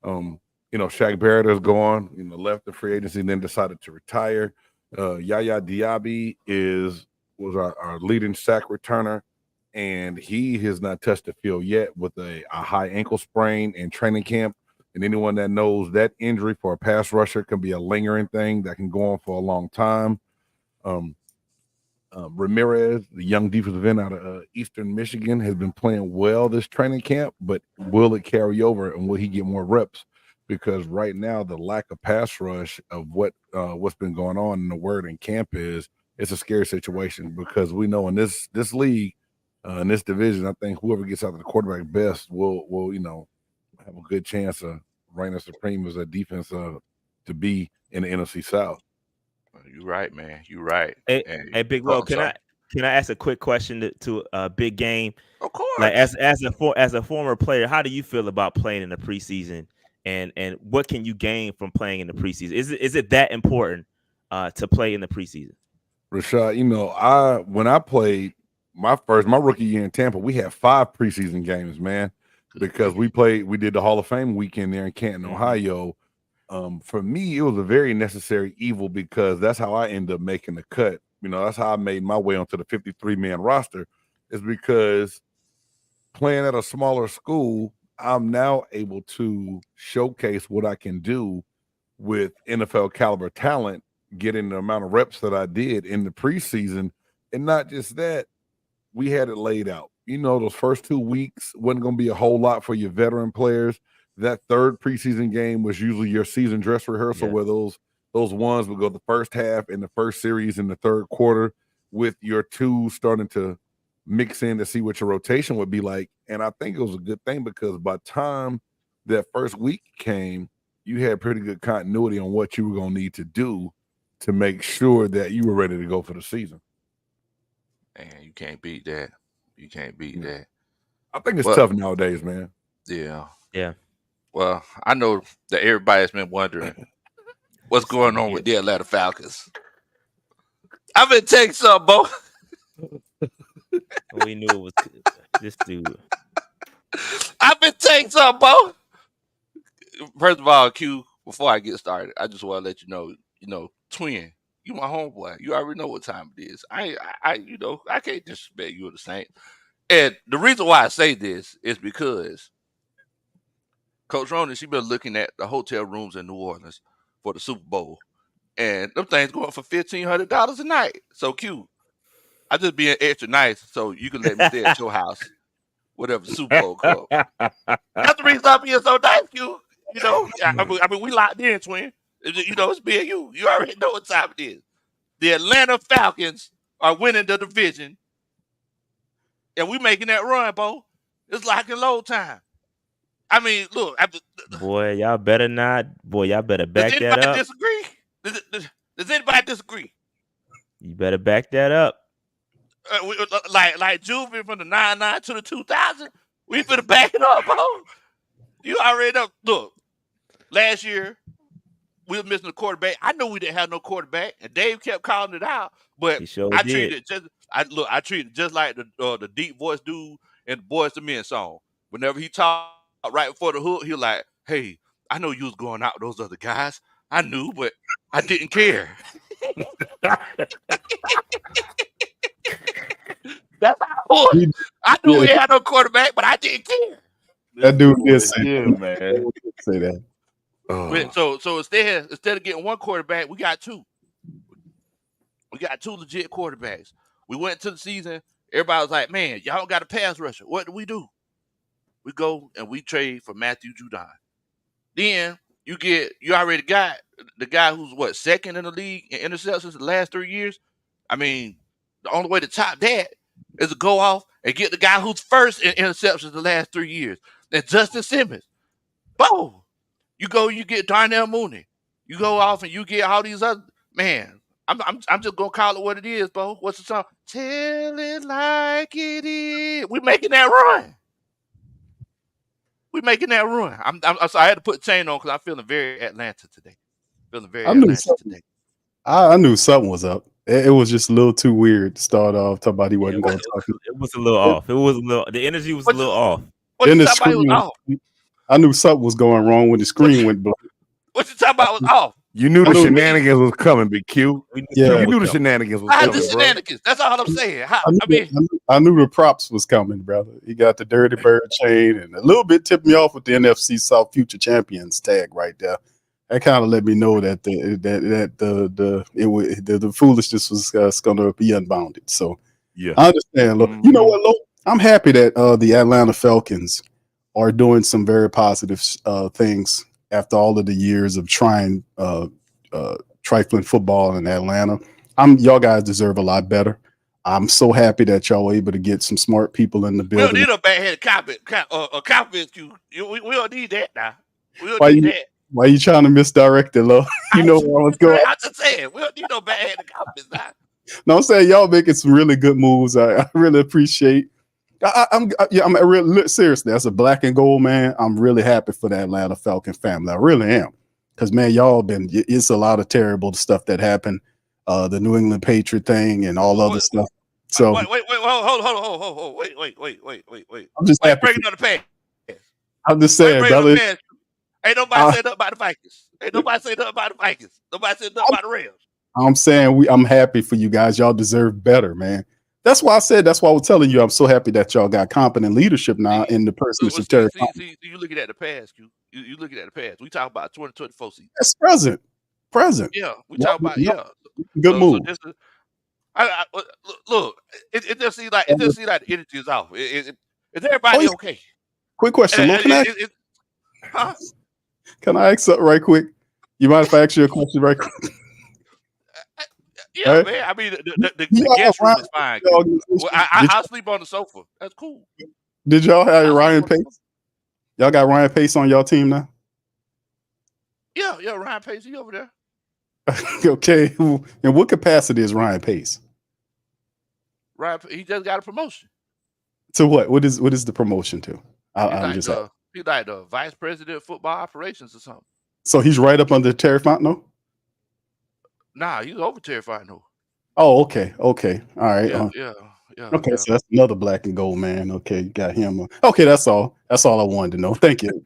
Shaq Barrett is gone. Left the free agency and then decided to retire. Yaya Diaby was our leading sack returner, and he has not touched the field yet with a high ankle sprain in training camp. And anyone that knows that injury for a pass rusher can be a lingering thing that can go on for a long time. Ramirez, the young defensive end out of Eastern Michigan, has been playing well this training camp, but will it carry over and will he get more reps? Because right now, the lack of pass rush of what's been going on in the word in camp it's a scary situation because we know in this league, in this division, I think whoever gets out of the quarterback best will have a good chance of reigning supreme as a defense to be in the NFC South. You're right, man. You're right. Hey, Big Will, can I ask a quick question to Big Game? Of course. Like as a former player, how do you feel about playing in the preseason, and what can you gain from playing in the preseason? Is it that important to play in the preseason? Rashad, when I played my rookie year in Tampa, we had 5 preseason games, man, because we did the Hall of Fame weekend there in Canton, Ohio. For me, it was a very necessary evil because that's how I ended up making the cut. That's how I made my way onto the 53-man roster, is because playing at a smaller school, I'm now able to showcase what I can do with NFL caliber talent, getting the amount of reps that I did in the preseason. And not just that, we had it laid out. Those first 2 weeks wasn't going to be a whole lot for your veteran players. That third preseason game was usually your season dress rehearsal, where those ones would go the first half and the first series in the third quarter, with your two starting to mix in to see what your rotation would be like. And I think it was a good thing because by the time that first week came, you had pretty good continuity on what you were going to need to do to make sure that you were ready to go for the season. Man, you can't beat that. You can't beat that. I think it's tough nowadays, man. Yeah. Yeah. Well, I know that everybody's been wondering what's going on with the Atlanta Falcons. I've been taking some, Bo. We knew it was this dude. I've been taking some, Bo. First of all, Q, before I get started, I just want to let you know, twin, you my homeboy. You already know what time it is. I can't disrespect you or the Saints. And the reason why I say this is because Coach Ronan, she been looking at the hotel rooms in New Orleans for the Super Bowl, and them things going for $1,500 a night. So Q, I just being extra nice so you can let me stay at your house, whatever Super Bowl come. That's the reason I'm being so nice, Q. I mean, we locked in, twin. It's being you. You already know what time it is. The Atlanta Falcons are winning the division, and we making that run, Bo. It's lock and load time. I mean, look. Boy, y'all better not. Boy, y'all better back that up. Disagree? Does anybody disagree? You better back that up. Like Juvie from the 99 to the 2000, we finna back it up, bro. You already know. Look, last year we were missing a quarterback. I knew we didn't have no quarterback, and Dave kept calling it out. But I treated it just like the deep voice dude in the Boys to Men song. Whenever he talked right before the hook, he was like, "Hey, I know you was going out with those other guys. I knew, but I didn't care." That's how I knew we had no quarterback, but I didn't care. That dude did say that, man. Say that. So instead of getting one quarterback, we got two. We got two legit quarterbacks. We went to the season. Everybody was like, "Man, y'all got a pass rusher." What do? We go and we trade for Matthew Judon. Then you already got the guy who's second in the league in interceptions the last 3 years. I mean, the only way to top that is to go off and get the guy who's first in interceptions the last 3 years. That's Justin Simmons. Boom. You go, you get Darnell Mooney. You go off and you get all these other man. I'm just gonna call it what it is, Bo. What's the song? Tell it like it is. We making that run. I'm sorry, I had to put the chain on because I'm feeling very Atlanta today. I knew something was up. It was just a little too weird to start off. Talk about he wasn't going to talk. It was a little off. The energy was a little off. Then the screaming. I knew something was going wrong when the screen went black. What you talking about was off. You knew the shenanigans was coming, Big Q. Yeah, You knew the shenanigans was I had coming, the bro. shenanigans. That's all I'm saying. I knew the props was coming, brother. He got the Dirty Bird chain, and a little bit tipped me off with the NFC South Future Champions tag right there. That kind of let me know that the foolishness was going to be unbounded. So Yeah, I understand. Look, you know what, Lo? I'm happy that the Atlanta Falcons are doing some very positive things after all of the years of trying trifling football in Atlanta. Y'all guys deserve a lot better. I'm so happy that y'all were able to get some smart people in the We building. don't need a bad-headed confidence. We don't need that now. We don't Why need you- that. Why you trying to misdirect it, Lo? You know where I was going. I'm just saying, we don't need no bad-headed confidence now. No, I'm saying y'all making some really good moves. I really appreciate. I'm really seriously. As a black and gold man, I'm really happy for the Atlanta Falcon family. I really am, because man, y'all been. It's a lot of terrible stuff that happened. The New England Patriot thing and all other stuff. So Wait, hold on, wait. I'm just happy. Breaking on the past. I'm just saying, brother. Ain't nobody said nothing about the Vikings. Ain't nobody said nothing about the Vikings. Nobody said nothing about the Rams. I'm saying I'm happy for you guys. Y'all deserve better, man. That's why I said. That's why I was telling you. I'm so happy that y'all got competent leadership now in the person of Terry. See, you looking at the past, you looking at the past. We talk about 2024 season. That's present. Yeah, we talk about Good move. Look, it just seems like the energy is off. Is everybody okay? Quick question, Lo, Huh? Can I ask something right quick? You mind if I ask you a question right quick? Yeah, Right. man. I mean, the guest room is fine. I'll sleep on the sofa. That's cool. Did y'all have Ryan Pace? Y'all got Ryan Pace on y'all team now? Yeah, Ryan Pace, he over there. Okay. In what capacity is Ryan Pace? Ryan, he just got a promotion. To what? What is the promotion to? He's like the vice president of football operations or something. So he's right up under Terry Fontenot? Nah, he's over Terry Fontenot. Oh, okay. All right. Yeah. Okay, so that's another black and gold man. Okay, got him. Okay, that's all. That's all I wanted to know. Thank you.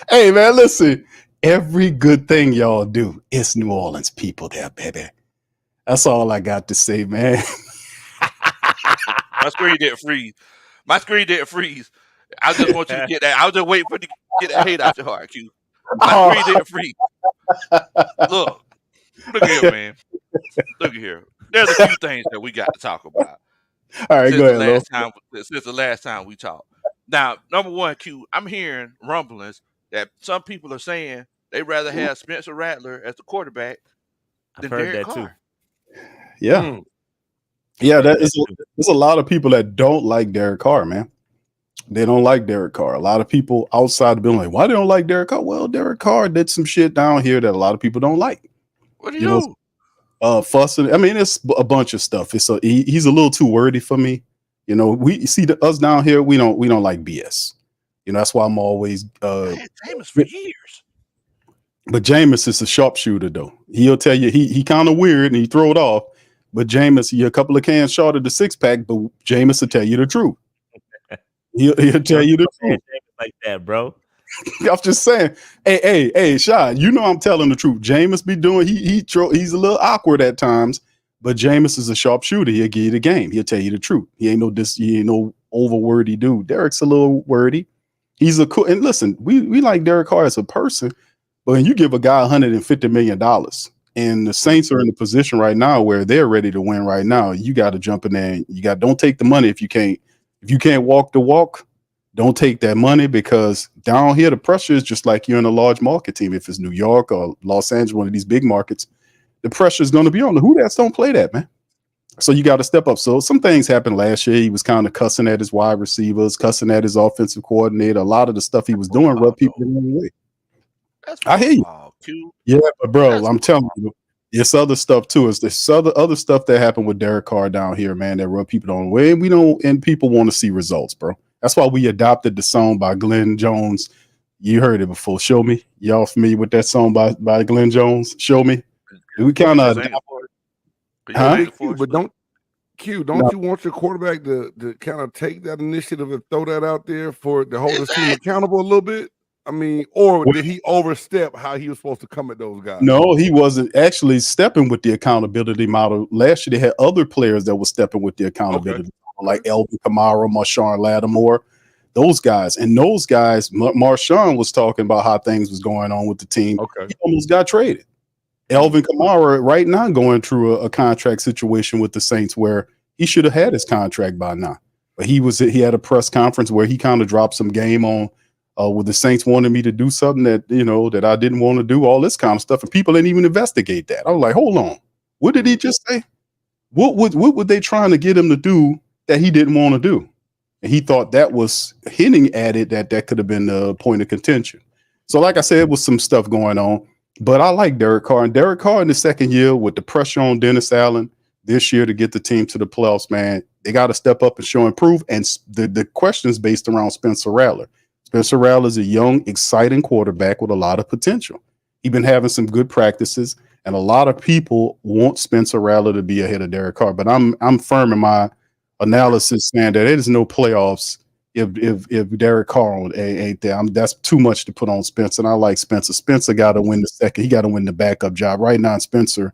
Hey, man, listen. Every good thing y'all do, it's New Orleans people there, baby. That's all I got to say, man. My screen didn't freeze. I just want you to get that. I was just waiting for you to get that hate out your heart, Q. My screen didn't freeze. Look at here, man. Look at here. There's a few things that we got to talk about. All right, go ahead, since the last time we talked. Now, number one, Q, I'm hearing rumblings that some people are saying they'd rather have Spencer Rattler as the quarterback than Derek Carr. Yeah. Yeah, there's a lot of people that don't like Derek Carr, man. They don't like Derek Carr. A lot of people outside the building like, why they don't like Derek Carr? Well, Derek Carr did some shit down here that a lot of people don't like. What do you do? Fussing. I mean, it's a bunch of stuff. He's a little too wordy for me. You know, we see us down here. We don't like BS. You know, that's why I'm always. I had Jameis for years. But Jameis is a sharpshooter, though. He'll tell you he kind of weird and he throw it off. But Jameis, you're a couple of cans short of the 6-pack, but Jameis will tell you the truth. He'll tell you the truth like that, bro. I'm just saying. Hey, Sean, you know I'm telling the truth. Jameis be doing he's a little awkward at times, but Jameis is a sharpshooter. He'll give you the game. He'll tell you the truth. He ain't no over wordy dude. Derek's a little wordy. He's a cool. And listen, we like Derek Carr as a person, but when you give a guy $150 million, and the Saints are in the position right now where they're ready to win right now, you got to jump in there. And don't take the money if you can't walk the walk. Don't take that money, because down here the pressure is just like you're in a large market team. If it's New York or Los Angeles, one of these big markets, the pressure is going to be on. The Who-Dats don't play that, man. So you got to step up. So some things happened last year. He was kind of cussing at his wide receivers, cussing at his offensive coordinator. A lot of the stuff he was doing rubbed people the wrong way. I hear you. Yeah, but bro, I'm telling you, it's other stuff too. It's this other stuff that happened with Derek Carr down here, man, that rub people the wrong way. And people want to see results, bro. That's why we adopted the song by Glenn Jones. You heard it before. Show Me. Y'all familiar with that song by Glenn Jones? Show Me. We kind of, but Q, don't you want your quarterback to kind of take that initiative and throw that out there to hold his team accountable a little bit? I mean, or did he overstep how he was supposed to come at those guys? No, he wasn't actually stepping with the accountability model. Last year, they had other players that were stepping with the accountability model, like Alvin Kamara, Marshawn Lattimore, those guys. And those guys, Marshawn was talking about how things was going on with the team. Okay. He almost got traded. Alvin Kamara right now going through a contract situation with the Saints where he should have had his contract by now. But he had a press conference where he kind of dropped some game on where the Saints wanted me to do something that I didn't want to do, all this kind of stuff. And people didn't even investigate that. I was like, hold on. What did he just say? What were they trying to get him to do that he didn't want to do? And he thought that was hinting at it, that could have been the point of contention. So like I said, it was some stuff going on. But I like Derek Carr. And Derek Carr in the second year with the pressure on Dennis Allen this year to get the team to the playoffs, man, they got to step up and show improve. And the questions based around Spencer Rattler. Spencer Rattler is a young, exciting quarterback with a lot of potential. He's been having some good practices, and a lot of people want Spencer Rattler to be ahead of Derek Carr. But I'm firm in my analysis saying that there's no playoffs if Derek Carr ain't there. That's too much to put on Spencer. And I like Spencer. Spencer got to win the second. He got to win the backup job right now. Spencer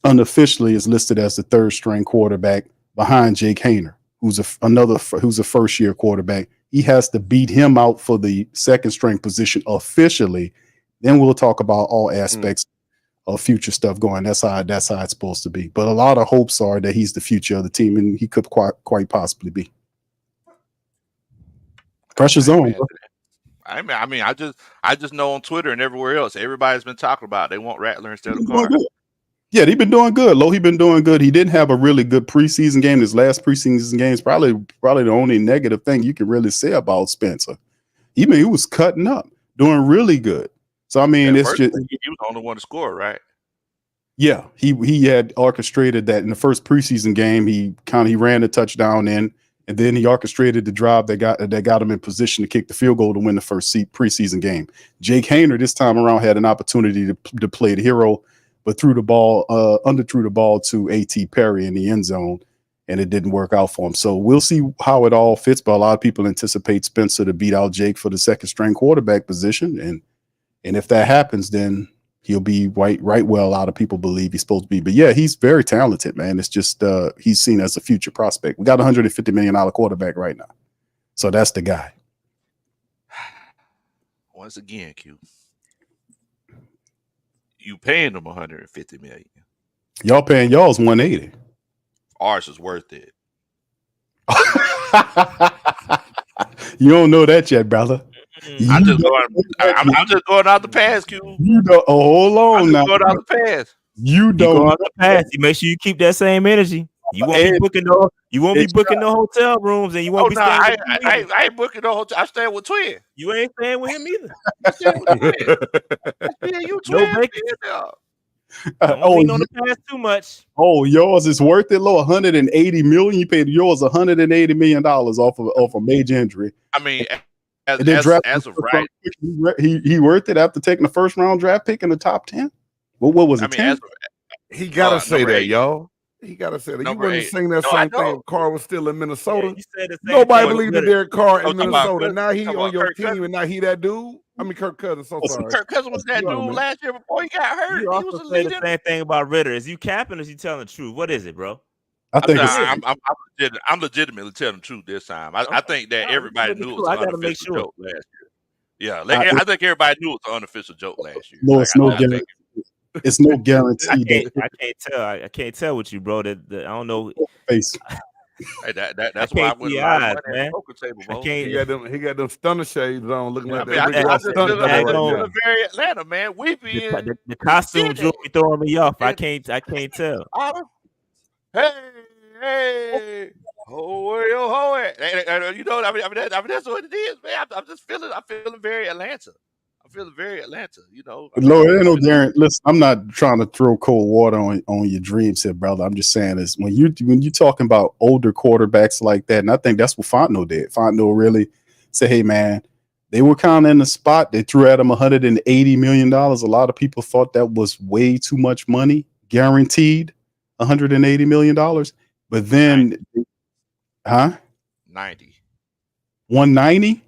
unofficially is listed as the third string quarterback behind Jake Haener, who's a first year quarterback. He has to beat him out for the second string position officially. Then we'll talk about all aspects of future stuff going. That's how it's supposed to be. But a lot of hopes are that he's the future of the team, and he could quite possibly be. Pressure's on. I just know on Twitter and everywhere else, everybody's been talking about they want Rattler instead of Carr. Yeah, he's been doing good. He been doing good. He didn't have a really good preseason game. His last preseason game is probably the only negative thing you can really say about Spencer. He was cutting up, doing really good. So I mean, it's just he was the only one to score, right? Yeah, he had orchestrated that in the first preseason game. He ran the touchdown in, and then he orchestrated the drive that got him in position to kick the field goal to win the first preseason game. Jake Haener this time around had an opportunity to play the hero, but underthrew the ball to A.T. Perry in the end zone, and it didn't work out for him. So we'll see how it all fits, but a lot of people anticipate Spencer to beat out Jake for the second string quarterback position. And if that happens, then he'll be right where a lot of people believe he's supposed to be. But yeah, he's very talented, man. It's just he's seen as a future prospect. We got a $150 million quarterback right now. So that's the guy. Once again, Q. You paying them $150 million. Y'all paying y'all's $180. Ours is worth it. You don't know that yet, brother. I'm just going out the pass, Q. Hold on now. Going out the pass. You don't go out the pass. You make sure you keep that same energy. You won't be booking no hotel rooms, and you won't be staying. I ain't booking no hotel. I stay with Twin. You ain't staying with him either. I stay with Twin. You Twin. Don't lean on the pass too much. Oh, yours is worth it, low. $180 million. You paid yours $180 million off a major injury. I mean, as of right, he worth it after taking the first round draft pick in the top 10. What was it? 10? He gotta say that, y'all. He gotta say that. You wouldn't sing that same thing if Carr was still in Minnesota. Yeah, you said the same Nobody thing. believed in Derek Carr in Minnesota. About, now he on your Kirk team, Cousins. and now he that dude. I mean, Kirk Cousins. So sorry. Kirk Cousins was that dude last year before he got hurt. You He also was a say leader. the same thing about Ritter. Is you capping or is you telling the truth? What is it, bro? I'm legitimately telling the truth this time. I think that everybody knew it was an unofficial joke last year. Yeah, I think everybody knew it was an unofficial joke last year. No, it's no guarantee. I can't tell with you, bro. I don't know. Face. Hey, that's why I went to the poker table, bro. He got them stunner shades on, looking like that. I'm just feeling very Atlanta, man. We be the costume jewelry throwing me off. I can't tell. Hey, ho it. You know, I mean, that's what it is, man. I'm feeling very Atlanta. I'm feeling very Atlanta, you know. Lord, ain't no guarantee. Listen, I'm not trying to throw cold water on your dreams here, brother. I'm just saying is when you talking about older quarterbacks like that, and I think that's what Fontenot did. Fontenot really said, hey, man, they were kind of in the spot. They threw at him $180 million. A lot of people thought that was way too much money, guaranteed. $180 million. But then, 90. 190?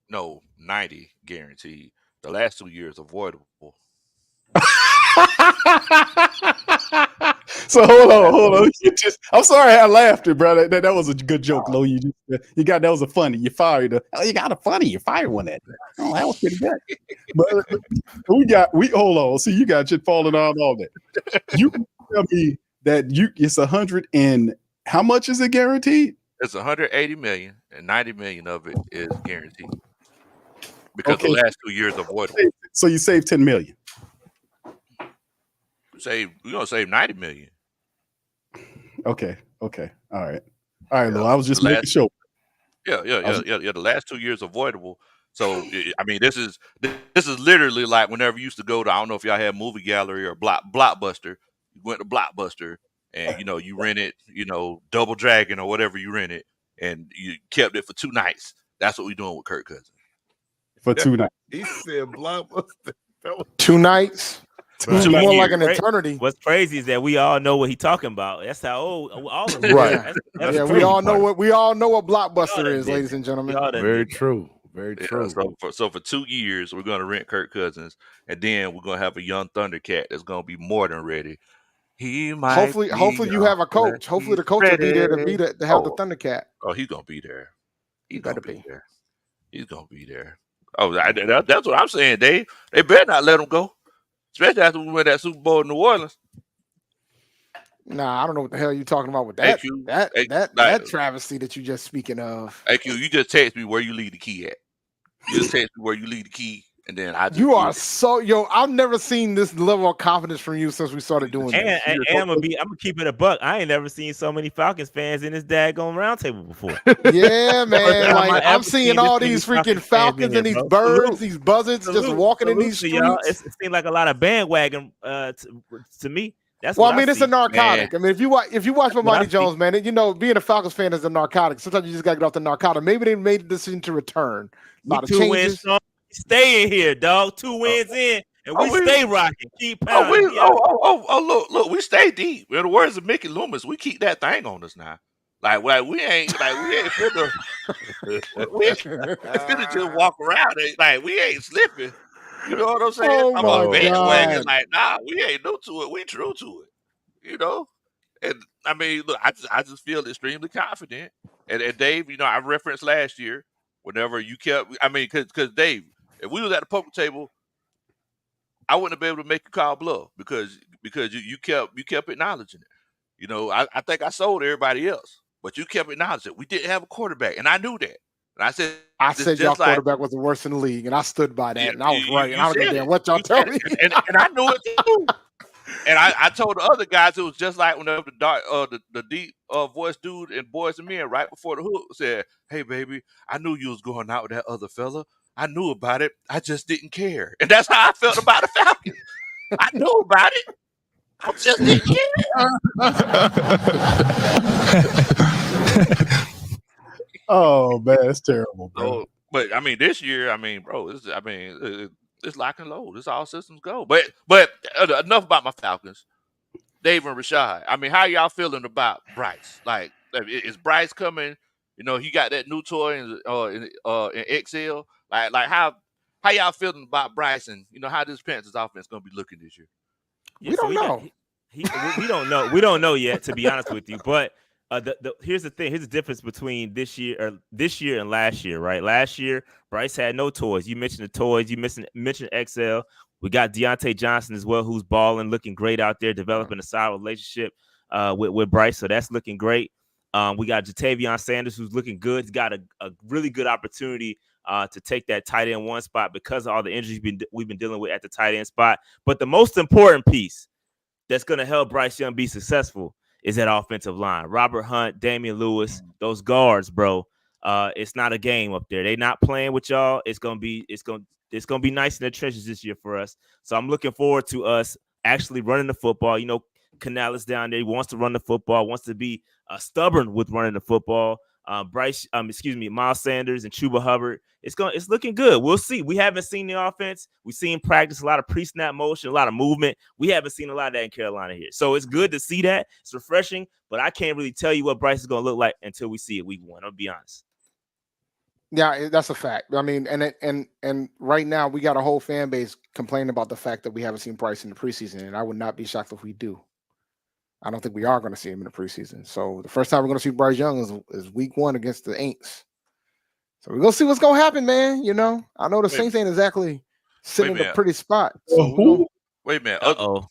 No, 90 guaranteed. The last 2 years avoidable. So hold on. I'm sorry I laughed, bro. That was a good joke, Lo. You got that was a funny. You fired. You got a funny. You fired one at. Oh, that was pretty good. But we hold on. See, you got shit falling on all that. You can tell me that it's 100 and how much is it guaranteed? It's 180 million, and 90 million of it is guaranteed because the last 2 years avoidable. So you saved 10 million. We're gonna save 90 million. Okay. All right, Lo. I was just making sure. Yeah. The last 2 years avoidable. So I mean, this is literally like whenever you used to go to, I don't know if y'all had Movie Gallery or Blockbuster. You went to Blockbuster and you rented, Double Dragon or whatever you rented, and you kept it for 2 nights. That's what we're doing with Kirk Cousins. For 2 nights. He said Blockbuster. 2 nights. It's more like an eternity. What's crazy is that we all know what he's talking about. That's how old all of us. Right. That's Yeah, crazy. we all know what Blockbuster is, ladies and gentlemen. Very true. Very true. So for 2 years, we're going to rent Kirk Cousins, and then we're going to have a young Thundercat that's going to be more than ready. He might. Hopefully you have a coach. Hopefully the coach will be there to have the Thundercat. Oh, he's going to be there. He's going to Better be there. He's going to be there. Oh, that's what I'm saying, Dave. They better not let him go, especially after we win that Super Bowl in New Orleans. Nah, I don't know what the hell you're talking about with that. That travesty that you just speaking of. AQ, you just text me where you leave the key at. You just text me where you leave the key, and then I just. You are I've never seen this level of confidence from you since we started doing this. And I'm gonna keep it a buck. I ain't never seen so many Falcons fans in this daggone roundtable before. Yeah, man. Like I'm seeing all these freaking Falcons and these birds, these buzzards just walking in these streets. It seems like a lot of bandwagon to me. That's it's a narcotic. Man. I mean, if you watch Mighty Jones, man, being a Falcons fan is a narcotic. Sometimes you just gotta get off the narcotic. Maybe they made the decision to return. A lot of changes. Stay in here, dog. 2 wins in, and we stay rocking. Keep pounding. Look, we stay deep. In the words of Mickey Loomis, we keep that thing on us now. Like we ain't finna just walk around. Like we ain't slipping. You know what I'm saying? Oh I'm on bandwagon. Like, nah, we ain't new to it. We true to it. And I mean, look, I just feel extremely confident. And Dave, I referenced last year whenever you kept. I mean, because Dave, if we was at the poker table, I wouldn't have been able to make you call bluff because you kept acknowledging it. I think I sold everybody else, but you kept acknowledging it. We didn't have a quarterback, and I knew that. And I said y'all quarterback was the worst in the league, and I stood by that, and I was right. And I don't give a damn what y'all tell me. And I knew it too. And I told the other guys it was just like whenever the deep voice dude in Boys and Men right before the hook said, "Hey baby, I knew you was going out with that other fella. I knew about it. I just didn't care." And that's how I felt about the Falcons. I knew about it. I just didn't care. Oh man, it's terrible, bro. But I mean, this year, bro, it's lock and load. It's all systems go. But enough about my Falcons. Dave and Rashad. I mean, how y'all feeling about Bryce? Like, is Bryce coming? He got that new toy in XL. Like how y'all feeling about Bryce and how this Panthers offense gonna be looking this year? We don't know. We don't know. We don't know yet, to be honest with you. But here's the thing. Here's the difference between this year and last year, right? Last year, Bryce had no toys. You mentioned the toys. You mentioned XL. We got Deontay Johnson as well, who's balling, looking great out there, developing a solid relationship with Bryce. So that's looking great. We got Jatavion Sanders, who's looking good. He's got a really good opportunity to take that tight end 1 spot because of all the injuries we've been dealing with at the tight end spot. But the most important piece that's going to help Bryce Young be successful is that offensive line. Robert Hunt, Damian Lewis, those guards, bro. It's not a game up there. They're not playing with y'all. It's gonna be nice in the trenches this year for us. So I'm looking forward to us actually running the football. Canales down there. He wants to run the football. Wants to be stubborn with running the football. Miles Sanders and Chuba Hubbard. It's looking good. We'll see. We haven't seen the offense. We've seen practice, a lot of pre-snap motion, a lot of movement. We haven't seen a lot of that in Carolina here. So it's good to see that. It's refreshing, but I can't really tell you what Bryce is going to look like until we see it week 1. I'll be honest. Yeah, that's a fact. I mean, and right now we got a whole fan base complaining about the fact that we haven't seen Bryce in the preseason, and I would not be shocked if we do. I don't think we are going to see him in the preseason. So the first time we're going to see Bryce Young is week 1 against the Aints. So we're going to see what's going to happen, man. You know, I know the Saints ain't exactly sitting in a pretty spot. So wait a minute.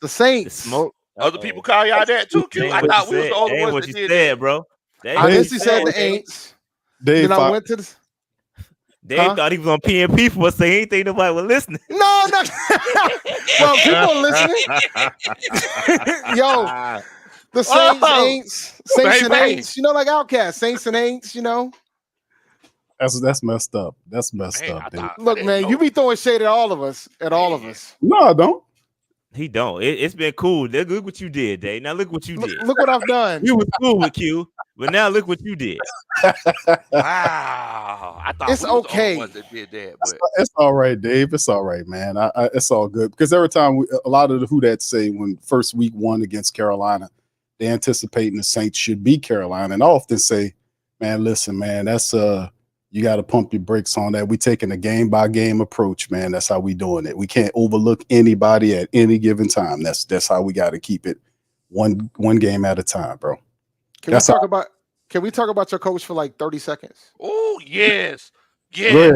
The Saints. Smoke. Other people call y'all that too, Q. I thought we was the only ones that did that, bro. I initially said the Aints. Then I went to the... Dave thought he was on PNP for us, so he ain't think nobody was listening. No. Well, people are listening. Yo, the Saints, Saints and Aints. You know, like Outcast, Saints and Aints. You know, that's messed up. That's messed up. Dude. Look, man, you be throwing shade at all of us. No, I don't. He don't. It's been cool. Look what you did, Dave. Now look what you did. Look what I've done. You was cool with Q, but now look what you did. Wow. I thought it's okay. That did that, but... It's all right, Dave. It's all right, man. It's all good because every time a lot of the who that say when first week 1 against Carolina, they anticipating the Saints should beat Carolina, and I often say, man, listen, man, that's you got to pump your brakes on that. We taking a game by game approach, man. That's how we doing it. We can't overlook anybody at any given time. That's how we got to keep it one game at a time, bro. Can we talk about your coach for like 30 seconds? Oh, yes. I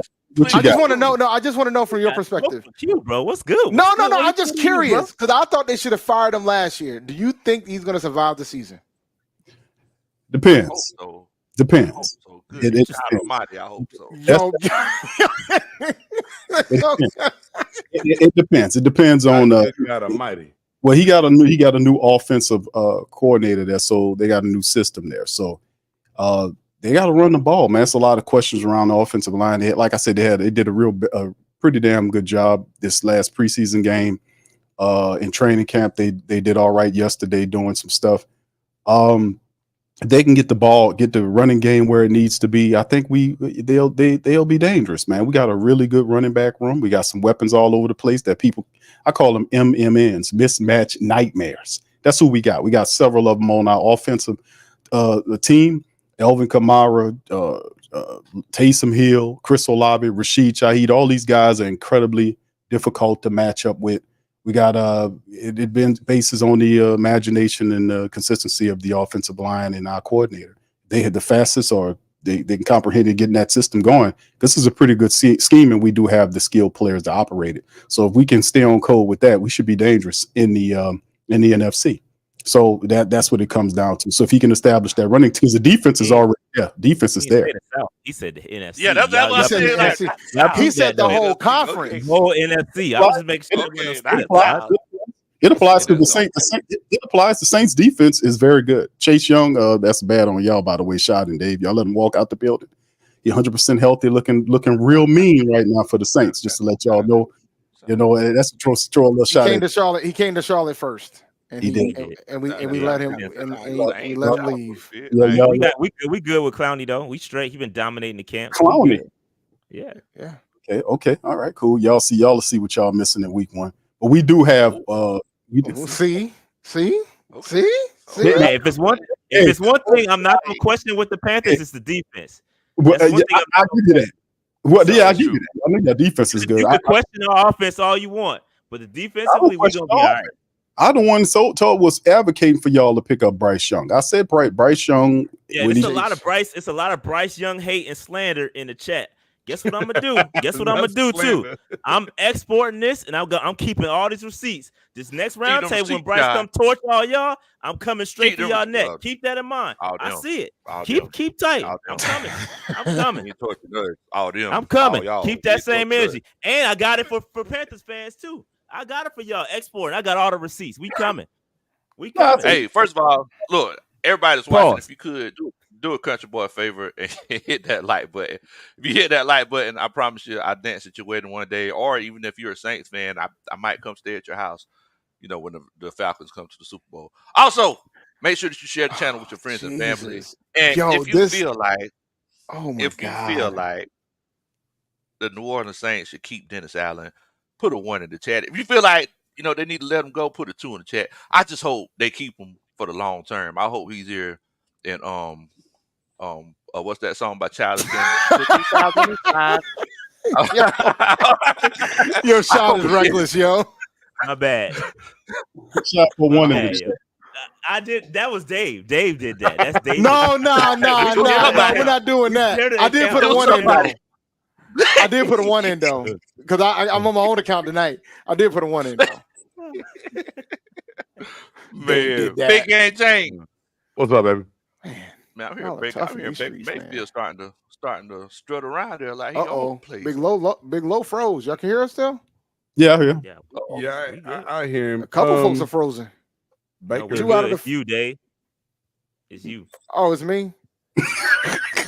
just want to know. No, I just want to know from your perspective. You, bro, what's good? No. I'm just curious because I thought they should have fired him last year. Do you think he's going to survive the season? Depends. Depends. It depends. It depends on. Well, he got a new offensive coordinator there, so they got a new system there. So they got to run the ball, man. It's a lot of questions around the offensive line. Like I said, they did a pretty damn good job this last preseason game. In training camp, they did all right yesterday doing some stuff. They can get the ball, get the running game where it needs to be. I think they'll be dangerous, man. We got a really good running back room. We got some weapons all over the place that I call them MMNs, mismatch nightmares. That's who we got. We got several of them on our offensive team. Elvin Kamara, Taysom Hill, Chris Olave, Rashid Shaheed. All these guys are incredibly difficult to match up with. We got it been bases on the imagination and the consistency of the offensive line and our coordinator. They had the fastest, or they can comprehend getting that system going. This is a pretty good scheme, and we do have the skilled players to operate it. So if we can stay on code with that, we should be dangerous in the NFC. So that's what it comes down to. So if he can establish that running, because the defense is already defense is there. He said the NFC. Yeah, that's what I said. He said the whole conference. The whole NFC. I was just making sure. It applies to the Saints. It applies to Saints defense is very good. Chase Young, that's bad on y'all, by the way, Shad and Dave. Y'all let him walk out the building. He's 100% healthy, looking real mean right now for the Saints. Just to let y'all know, that's a throw a little shot. He came to Charlotte first. And he did. And we let him leave. We good with Clowney though. We straight. He been dominating the camp. Clowney. Yeah. Okay. All right. Cool. Y'all see what y'all missing in week 1. But we do have. See. Hey, if it's one thing, I'm not gonna question with the Panthers. It's the defense. Well, I give you that. Well, I give you that. I mean, that defense is good. You can question our offense all you want, but the defensively, we're gonna be all right. I the one was advocating for y'all to pick up Bryce Young. I said Bryce Young. Yeah, it's a lot of Bryce. It's a lot of Bryce Young hate and slander in the chat. Guess what I'm gonna do? Guess what I'm gonna do too? I'm exporting this, and I'm keeping all these receipts. This next round table, when Bryce come torch all y'all, I'm coming straight to y'all neck. Keep that in mind. I see it. Keep tight. I'm coming. I'm coming. Keep that same energy, and I got it for Panthers fans too. I got it for y'all. Exporting. I got all the receipts. We coming. Hey, first of all, look, everybody that's watching, if you could do a country boy a favor and hit that like button. If you hit that like button, I promise you I'll dance at your wedding one day. Or even if you're a Saints fan, I might come stay at your house, when the Falcons come to the Super Bowl. Also, make sure that you share the channel with your friends and family. And if you feel like Oh my if you God. feel like the New Orleans Saints should keep Dennis Allen, put a 1 in the chat. If you feel like they need to let him go, put a 2 in the chat. I just hope they keep him for the long term. I hope he's here in what's that song by Childish Gambino? 2005. Your shot is reckless, yo. My bad. Shot for 1 in Hey, the chat. I did. That was Dave. Dave did that. That's Dave. No. We're not doing that. I did put a 1 in though. I did put a 1 in though, because I'm on my own account tonight. I did put a 1 in though. Man, big game change. What's up, baby? Man, I'm here. Y'all are Baker, tough I'm in here. these Baker streets, Mayfield starting to strut around there like he own the place. Big low froze. Y'all can hear us still? Yeah, I hear. Yeah. Yeah, I hear him. A couple folks are frozen. No, Baker. we're Two out good. of It's you, Dave. It's you. Oh, it's me. Upgrade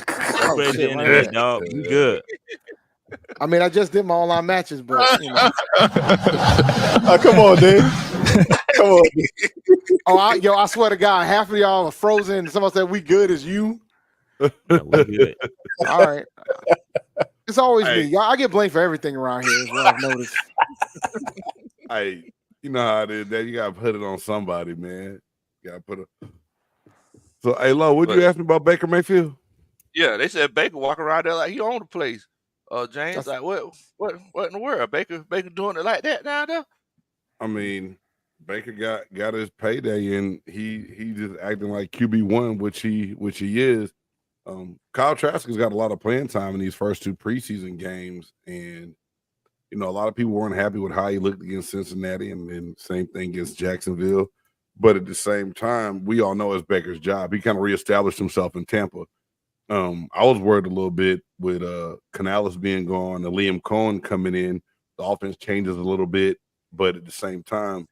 the shit, internet, man. dog. You good? I mean, I just did my online matches, but Come on, Dave. Come on. Dave. I swear to God, half of y'all are frozen. Somebody said we good as you. No, we're good. All right. It's always Hey. me. Y'all, I get blamed for everything around here, is what I've noticed. Hey, you know how it is, Dad. You gotta put it on somebody, man. You gotta put it. So, hey, Lo, what'd you ask me about Baker Mayfield? Yeah, they said Baker walking around there like he owned the place. James, That's- like what in the world? Baker doing it like that now though? I mean, Baker got his payday, and he just acting like QB1, which he is. Kyle Trask has got a lot of playing time in these first 2 preseason games, and a lot of people weren't happy with how he looked against Cincinnati, and then same thing against Jacksonville. But at the same time, we all know it's Baker's job. He kind of reestablished himself in Tampa. I was worried a little bit with Canales being gone and Liam Cohen coming in. The offense changes a little bit, but at the same time,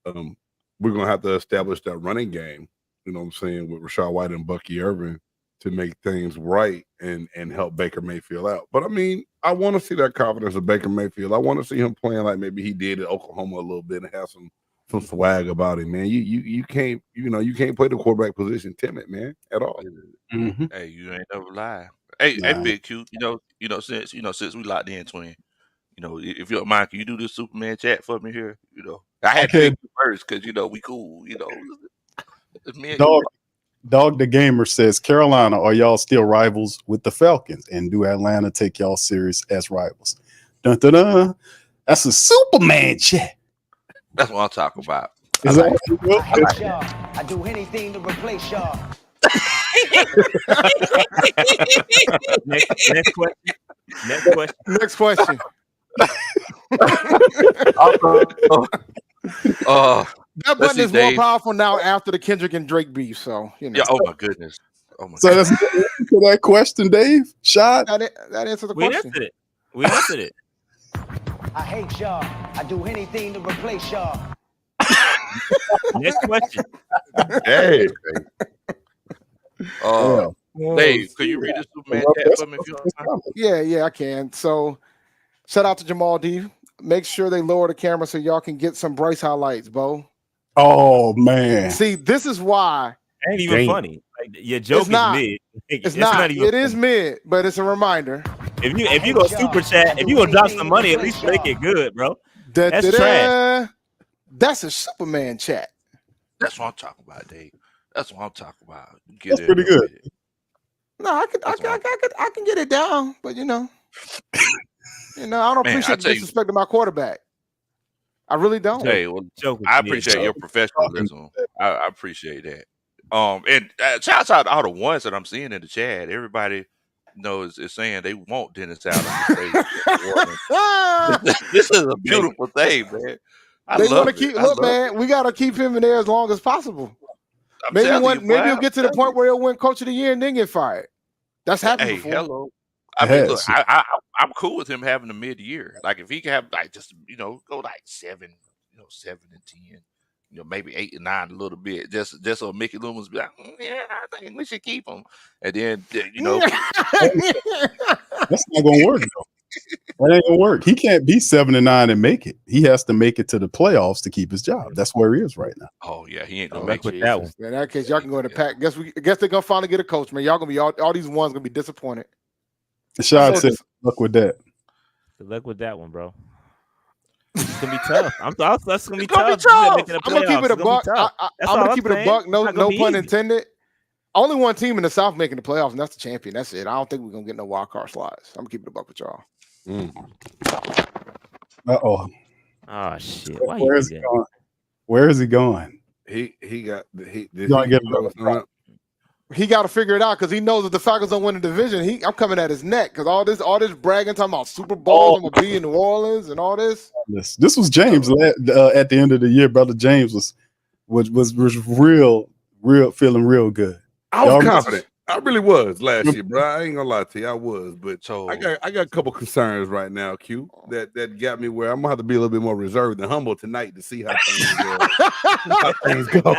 we're going to have to establish that running game, you know what I'm saying, with Rashad White and Bucky Irvin to make things right and help Baker Mayfield out. But, I mean, I want to see that confidence of Baker Mayfield. I want to see him playing like maybe he did at Oklahoma a little bit and have some swag about him, man. You can't play the quarterback position timid, man, at all. Mm-hmm. Hey, you ain't never lie. Hey, Nah. Big Q, since we locked in, twin. If you don't mind, can you do this Superman chat for me here? I had to Okay. pick you first because we cool. It's me and Dog the Gamer says, Carolina, are y'all still rivals with the Falcons? And do Atlanta take y'all serious as rivals? Dun, dun, dun. That's a Superman chat. That's what I'm talking about. Is that I hate y'all. I do anything to replace y'all. Next question. Next question. That button see, is more Dave. powerful now after the Kendrick and Drake beef. So Yeah. Oh my goodness. Oh my. So that's to that question, Dave? Shot? that answers the We question. answered it. I hate y'all. I do anything to replace y'all. Next question. Hey, Dave, could you read this Superman chat for me if you don't mind? Yeah, I can. So, shout out to Jamal D. Make sure they lower the camera so y'all can get some Bryce highlights, Bo. Oh, man. See, this is why Ain't even Damn. funny. Like, your joke is not. mid. it's not. even It is funny. mid, but it's a reminder. If you go super chat, if you go drop some money, at least make it good, bro. That's Da-da-da. That's a Superman chat. That's what I'm talking about, Dave. That's what I'm talking about. That's pretty good. No, I can get it down, but I don't Man, I appreciate tell you- disrespecting my quarterback. I really don't. Hey, well, Joke is I mid, appreciate bro. your professionalism. I appreciate that. And shouts out to all the ones that I'm seeing in the chat. Everybody is saying they want Dennis Allen to stay. This is a beautiful thing, man. I They love want to it. keep. I Look, love man, we got to keep him in there as long as possible. I'm Maybe telling you, maybe boy, he'll get to the point where he'll win Coach of the Year and then get fired. That's happened Hey, before. hello. I mean, look, Yes. I'm cool with him having a mid-year. Like if he can have like just go like 7, 7 and 10, maybe 8 and 9 a little bit, just so Mickey Loomis be like, yeah, I think we should keep him. And then That's not going to work, though. That ain't gonna work. He can't be 7-9 and make it. He has to make it to the playoffs to keep his job. That's where he is right now. Oh yeah, he ain't gonna Luck make with it. that one. In that case, y'all can go in the pack. Guess they're gonna finally get a coach, man. Y'all gonna be all these ones gonna be disappointed. Shad So said, dis- "Luck with that." Good luck with that one, bro. It's gonna be tough. That's gonna be It's gonna be tough. You gotta tough. make it a I'm gonna keep playoffs. it a It's gonna buck. be tough. That's I'm all gonna I'm keep it a saying. buck. It's No not gonna be pun easy. intended. Only one team in the South making the playoffs, and that's the champion. That's it. I don't think we're gonna get no wild card slides. I'm gonna keep it a buck with y'all. Uh-oh. Oh shit! Why Where you is do he that? going? Where is he going? He got he. Did Gonna he get know another something up? He got to figure it out because he knows if the Falcons don't win the division, I'm coming at his neck because all this bragging talking about Super Bowls, I'm gonna be in New Orleans and all this. This was James at the end of the year. Brother James was real feeling real good. I was Y'all- confident. I really was last year, bro. I ain't gonna lie to you. I was, but So I got a couple concerns right now, Q, that got me where I'm gonna have to be a little bit more reserved and humble tonight to see how things go.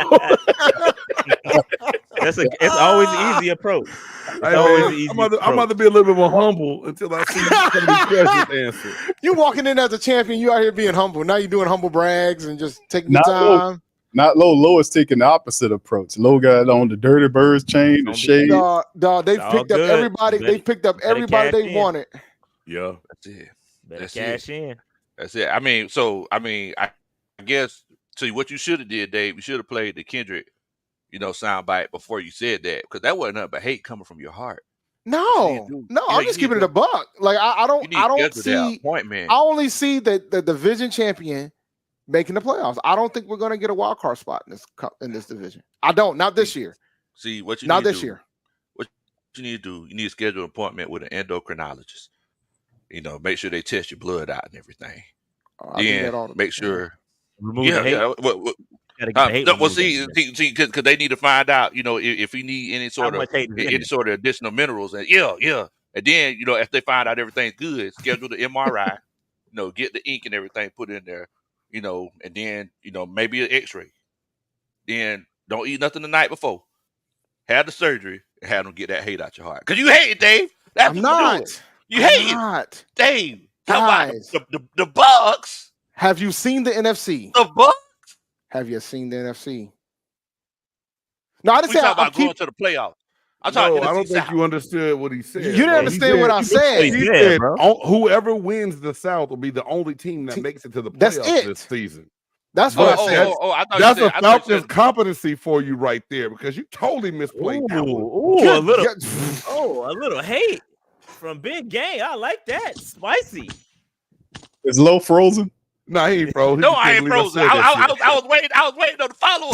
It's always an easy approach. It's Hey, always man, an easy I'm about approach. to be a little bit more humble until I see some of these questions answered. You walking in as a champion, you out here being humble. Now you're doing humble brags and just taking your Not low. time. Not Low. Low is taking the opposite approach. Low got on the Dirty Birds chain, the Don't be- shade. Dog, they've It's all picked up good. everybody. Better- They picked up better everybody cash they in. wanted. Yeah. that's it. Better That's cash in. That's it. I guess see what you should have did, Dave. You should have played the Kendrick, soundbite before you said that because that wasn't nothing but hate coming from your heart. No, do. no, Yeah, I'm you just need keeping it to- a buck. Like I You don't need see. to schedule that appointment. I only see the division champion making the playoffs. I don't think we're going to get a wild card spot in this division. I don't. Not this year. See what you Not need to this do. year. What you need to do, you need to schedule an appointment with an endocrinologist. Make sure they test your blood out and everything. I do that all the Make sure. Remove the hate. Well, Gotta get the hate removed. see, because they need to find out, if you need any sort much hate is in it? of additional minerals, and and then if they find out everything's good, schedule the MRI, get the ink and everything put in there, and then maybe an X-ray. Then don't eat nothing the night before. Have the surgery and have them get that hate out your heart because you hate it, Dave. That's I'm what you not. doing. You hate it, Not. Dave. How Guys. about the Bucks? Have you seen the NFC? The Bucks. Have you seen the NFC? No, I didn't We say talking I about going keep. to the playoffs. I'm No, talking. I don't NFC think South. you understood what he said. You didn't bro. understand what I said. He Yeah, said bro. whoever wins the South will be the only team that makes it to the That's playoffs it. this season. That's what But I said. I thought That's you a said, Falcons competency for you right there because you totally misplayed that one. Ooh, a little. Good- A little hate from Big Gang. I like that. Spicy. Is Low frozen? Nah, he ain't frozen. No, I ain't frozen. I was waiting. I was waiting on the follow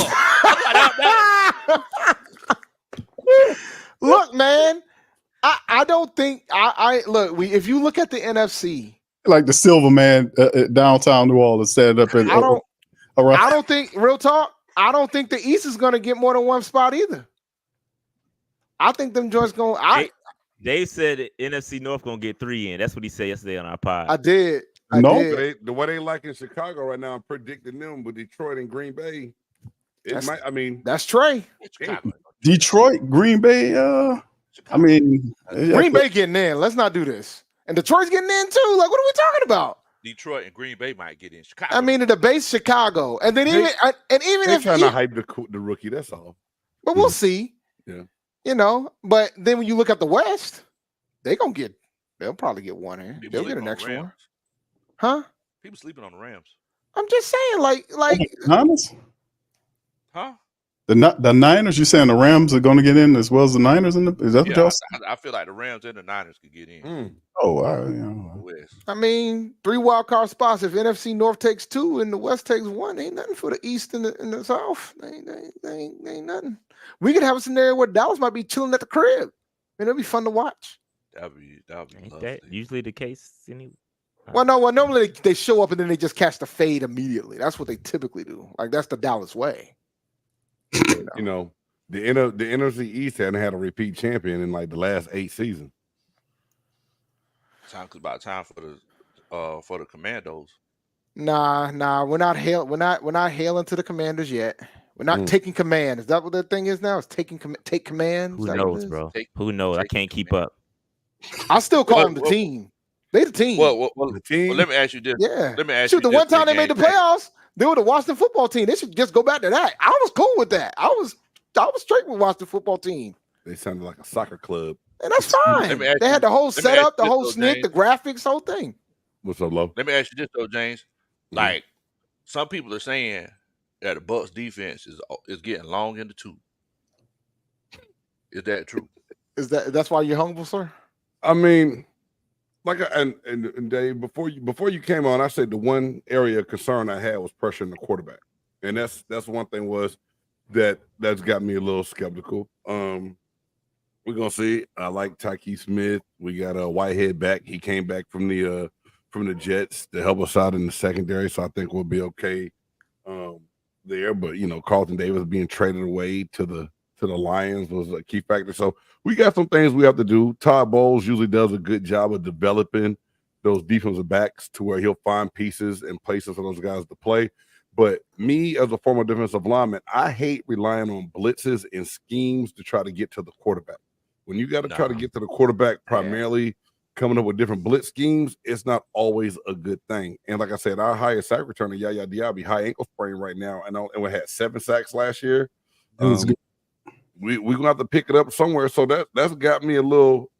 up. Look, man. I don't think I look. If you look at the NFC, Like the Silver Man downtown New Orleans standing up and I don't around. think real talk. I don't think the East is going to get more than one spot either. I think them joints going. Dave said that NFC North gonna get 3 in. That's what he said yesterday on our pod. I did. I No. did. The way they like in Chicago right now, I'm predicting them with Detroit and Green Bay. That's Trey. Detroit, Green Bay. Green Bay getting in. Let's not do this. And Detroit's getting in too. Like, what are we talking about? Detroit and Green Bay might get in. Chicago. I mean, the debate's Chicago, and then even They're if trying to hype the rookie. That's all. but we'll see. Yeah. But then when you look at the West, they'll probably get one in. People They'll get sleeping an on extra the one. Rams. Huh? People sleeping on the Rams. I'm just saying, like Niners? Huh? The Niners, you saying the Rams are going to get in as well as the Niners? Is that what y'all saying? I feel like the Rams and the Niners could get in. Oh, The West. I mean, 3 wild card spots. If NFC North takes 2 and the West takes 1, ain't nothing for the East and the South. Ain't nothing. We could have a scenario where Dallas might be chilling at the crib, and it'll be fun to watch. That'd be Ain't lovely. that usually the case? Well, normally they show up and then they just catch the fade immediately. That's what they typically do. Like that's the Dallas way. You know, the NFC East hadn't had a repeat champion in like the last 8 seasons. About time for the Commandos. Nah, we're not hailing to the Commanders yet. We're not taking command. Is that what that thing is now? It's take command. Who knows, bro? Who knows? I can't keep up. I still call them the team. They the team. Well, The team. let me ask you this. Yeah. Let me ask Shoot, you the this, one time they Big made the Game Jack. playoffs, they were the Washington football team. They should just go back to that. I was cool with that. I was straight with Washington football team. They sounded like a soccer club. And that's Let fine. me ask They you- had the whole let me ask setup, you the this, whole though, snick, the James. graphics, whole thing. What's up, low? Let me ask you this though, James. Mhm. Like some people are saying that the Bucs defense is getting long in the tooth. Is that true? That's why you're humble, sir? I mean, like, and Dave, before you came on, I said the one area of concern I had was pressuring the quarterback, and that's one thing was that's got me a little skeptical. We're gonna see. I like Tyke Smith. We got a Whitehead back. He came back from the Jets to help us out in the secondary, so I think we'll be okay there. But Carlton Davis being traded away to the Lions was a key factor. So we got some things we have to do. Todd Bowles usually does a good job of developing those defensive backs to where he'll find pieces and places for those guys to play. But me, as a former defensive lineman, I hate relying on blitzes and schemes to try to get to the quarterback. When you got to try to get to the quarterback primarily coming up with different blitz schemes, it's not always a good thing. And like I said, our highest sack returner, Yaya Diaby, high ankle sprain right now, and we had 7 sacks last year. We're gonna have to pick it up somewhere. So that's got me a little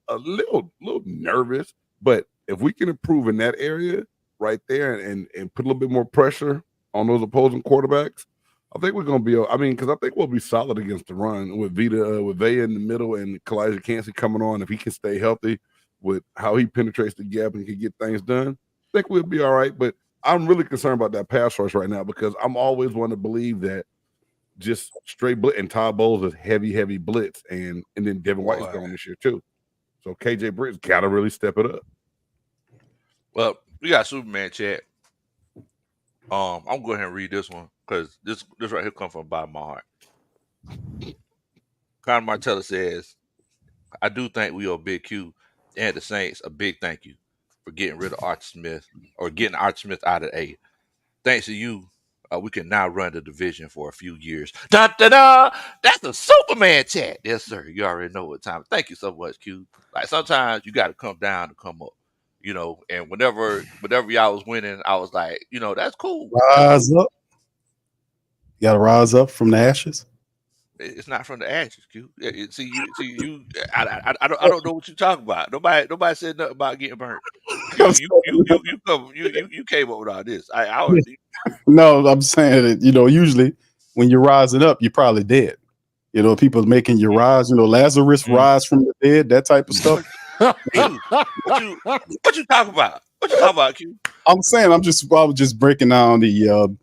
nervous. But if we can improve in that area right there and put a little bit more pressure on those opposing quarterbacks, I think we're gonna be. I mean, because I think we'll be solid against the run with Vea in the middle and Kalijah Kancey coming on. If he can stay healthy with how he penetrates the gap and can get things done, I think we'll be all right. But I'm really concerned about that pass rush right now because I'm always one to believe that just straight blitz, and Todd Bowles is heavy blitz, and then Devin White is going this year too. So KJ Britt's got to really step it up. Well, we got Superman chat. I'm gonna go ahead and read this one because this right here comes from the bottom of my heart. Conor Martella says, "I do think we owe Big Q and the Saints a big thank you for getting rid of Archie Smith or getting Archie Smith out of A. Thanks to you, we can now run the division for a few years." Da da da! That's a Superman chat. Yes, sir. You already know what time. Thank you so much, Q. Like sometimes you got to come down to come up. And whenever y'all was winning, I was like, that's cool. Rise up. You got to rise up from the ashes. It's not from the ashes, Q. See you. I don't know what you're talking about. Nobody said nothing about getting burnt. You came up with all this. I already. No, I'm saying that usually when you're rising up, you're probably dead. People making you rise. Lazarus rise from the dead. That type of stuff. What you talking about? What you talking about, Q? I'm saying I was just breaking down the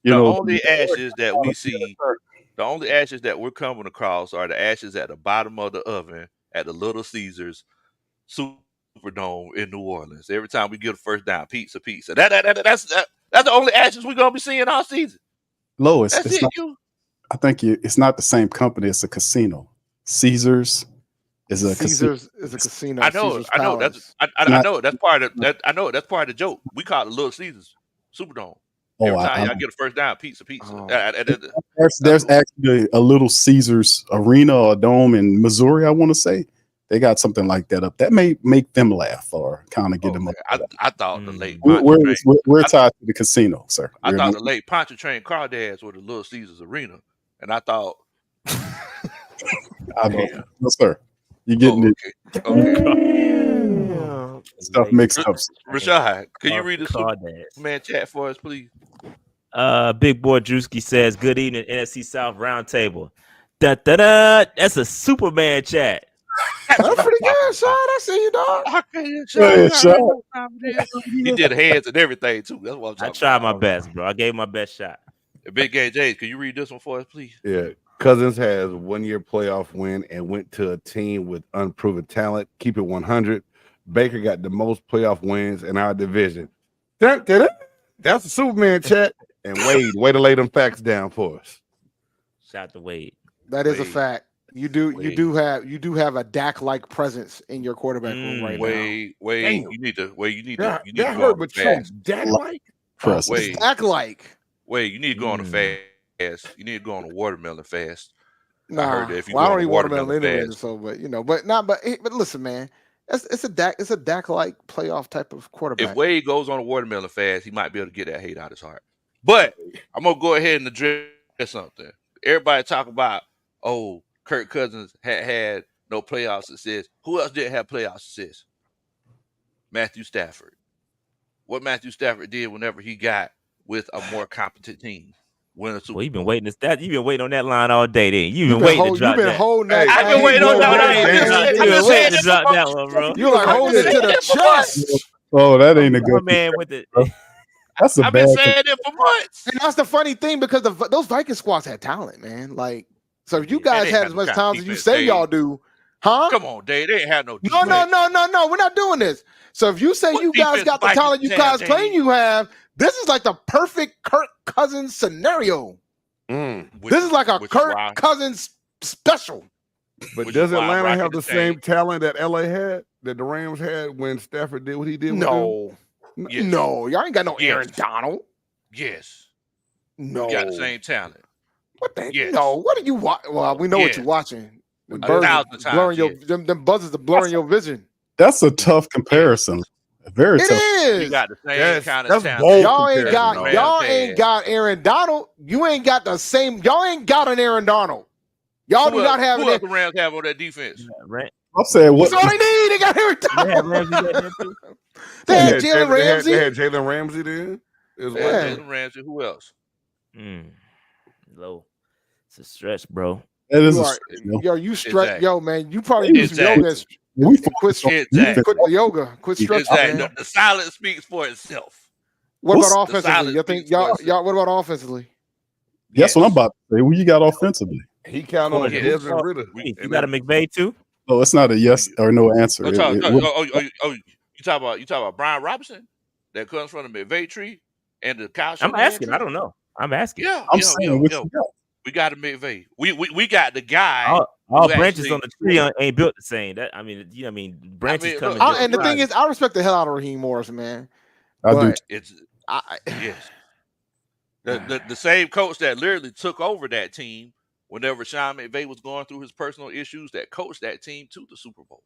only ashes that we see. The only ashes that we're coming across are the ashes at the bottom of the oven at the Little Caesars Superdome in New Orleans. Every time we get a first down, pizza. That's the only ashes we're gonna be seeing all season. Lois, That's it. I think it's not the same company. It's a casino. Caesars is a casino. I know. I know. I know. That's part of that. I know. That's part of the joke. We call it the Little Caesars Superdome. Every time y'all get a first down, pizza. There's actually a Little Caesars arena or dome in Missouri, I want to say. They got something like that up. That may make them laugh or kind of get them up. I thought the late we're tied to the casino, sir. I thought the late Pontchartrain Crawdads were the Little Caesars Arena. And I thought no, sir. You're getting it. Okay. Stuff mixed up. Rashad, can you read the Superman chat for us, please? Big Boy Drewski says, "Good evening, NFC South Roundtable." Da da da! That's a Superman chat. That's pretty good, Sean. I see you, dog. He did hands and everything too. That's what I'm talking I tried my best, bro. I gave my best shot. Big Game James, can you read this one for us, please? Yeah. Cousins has 1 year playoff win and went to a team with unproven talent. Keep it 100. Baker got the most playoff wins in our division. That's a Superman chat. And way to lay them facts down for us. Shout to Wade. That is a fact. You do have a Dak-like presence in your quarterback room right now. Wade, you need to that hurt, but Dak-like. Dak-like. Wade, you need to go on a fast. You need to go on a watermelon fast. Nah, I don't eat watermelon anyway. So, but listen, man. It's a Dak-like playoff type of quarterback. If Wade goes on a watermelon fast, he might be able to get that hate out of his heart. But I'm gonna go ahead and address something. Everybody talk about, Kirk Cousins had no playoff success. Who else didn't have playoff success? Matthew Stafford. What Matthew Stafford did whenever he got with a more competent team. Well, you've been waiting you've been waiting on that line all day. Then you've been waiting to drop that. I've been waiting on that. You've been waiting to drop that one, bro. You like holding it to the chest. Oh, that ain't a good man with it. That's a I've bad been saying it for months. And that's the funny thing because those Viking squads had talent, man. Like, so if you guys had as much talent as you say y'all do, huh? Come on, Dave. They ain't had no defense. No. We're not doing this. So if you say you guys got the talent you guys claim you have, this is like the perfect Kirk Cousins scenario. This is like a Kirk Cousins special. But does Atlanta have the same talent that LA had, that the Rams had when Stafford did what he did? No. Yes. No, y'all ain't got no Aaron Donald. Yes. No. You got the same talent. What the? Yes. No. What are you watching? Well, we know what you're watching. The them buzzes are blurring your vision. That's a tough comparison. Very tough. It is. You got the same kind of talent. Y'all ain't got Aaron Donald. You ain't got the same. Y'all ain't got an Aaron Donald. Y'all do not have it. Who the Rams have on that defense? I'm saying what? That's all they need. They got Aaron Donald. They had Jalen Ramsey. They had Jalen Ramsey then. Jalen Ramsey. Who else? Low. It's a stretch, bro. That is you stretch. Exactly. Yo, man, you probably do some yoga. Quit the yoga. Quit stretching. Exactly. The silence speaks for itself. What about offensively? You think y'all? What about offensively? That's what I'm about to say. Who you got offensively? He count on Desmond Ritter. You got a McVay too? Oh, it's not a yes or no answer. You talk about Brian Robinson that comes from the McVay tree and the Kyle. I'm asking. I don't know. I'm asking. Yeah, I'm saying we got a McVay. We got the guy. All branches on the tree ain't built the same. Branches coming. And the thing is, I respect the hell out of Raheem Morris, man. I do. Yes. The same coach that literally took over that team whenever Sean McVay was going through his personal issues, that coached that team to the Super Bowl.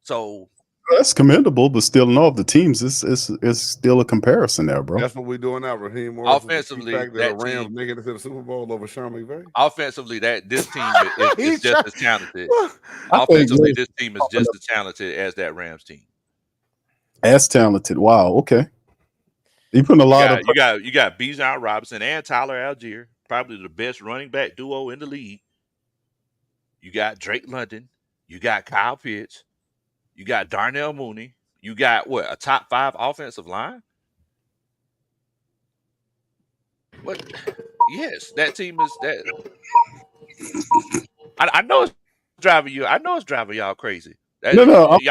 So that's commendable, but still, no, of the teams, it's still a comparison there, bro. That's what we're doing now, Raheem Morris. Offensively, that the Rams making it to the Super Bowl over Sean McVay. Offensively, this team is just as talented. Offensively, this team is just as talented as that Rams team. As talented, wow, okay. You putting a lot of you got Bijan Robinson and Tyler Algier, probably the best running back duo in the league. You got Drake London, you got Kyle Pitts, you got Darnell Mooney, you got a top 5 offensive line? What? Yes, that team is that. I know it's driving you. I know it's driving y'all crazy. I know it's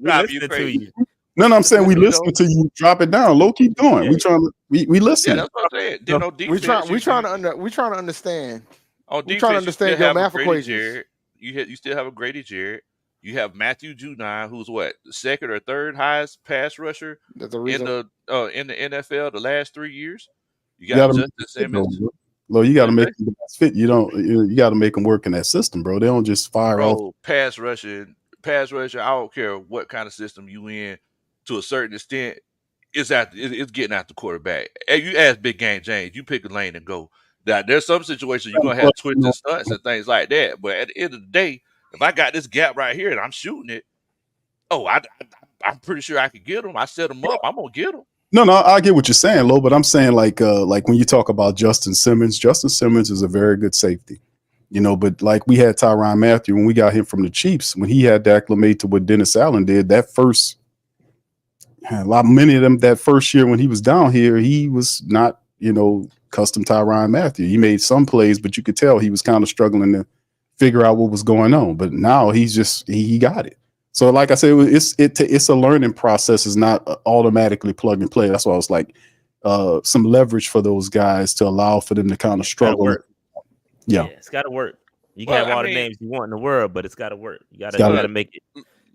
driving you crazy. No, I'm saying we listen to you. Drop it down. Low, keep going. Yeah. We listen. Yeah, that's what I'm saying. No we trying to understand. On defense, we're trying to understand your math equations. You still have a Grady Jarrett. You have Matthew Judon, who's the second or third highest pass rusher in the NFL the last 3 years. You got Justin Simmons. Lo, you got to make them fit. You got to make them work in that system, bro. They don't just fire off. Pass rusher. I don't care what kind of system you in. To a certain extent, it's getting out the quarterback. And you ask Big Game James, you pick a lane and go. Now, there's some situations you're gonna have twists and stunts and things like that. But at the end of the day, if I got this gap right here and I'm shooting it, I'm pretty sure I could get him. I set him up. I'm gonna get him. No, I get what you're saying, Lo, but I'm saying like when you talk about Justin Simmons is a very good safety. But like we had Tyrann Mathieu when we got him from the Chiefs, when he had to acclimate to what Dennis Allen did, many of them that first year when he was down here, he was not, custom Tyrann Mathieu. He made some plays, but you could tell he was kind of struggling to figure out what was going on. But now he's just he got it. So like I said, it's a learning process. It's not automatically plug and play. That's why I was like some leverage for those guys to allow for them to kind of struggle. Yeah, it's got to work. You can have all the names you want in the world, but it's got to work. You got to make it.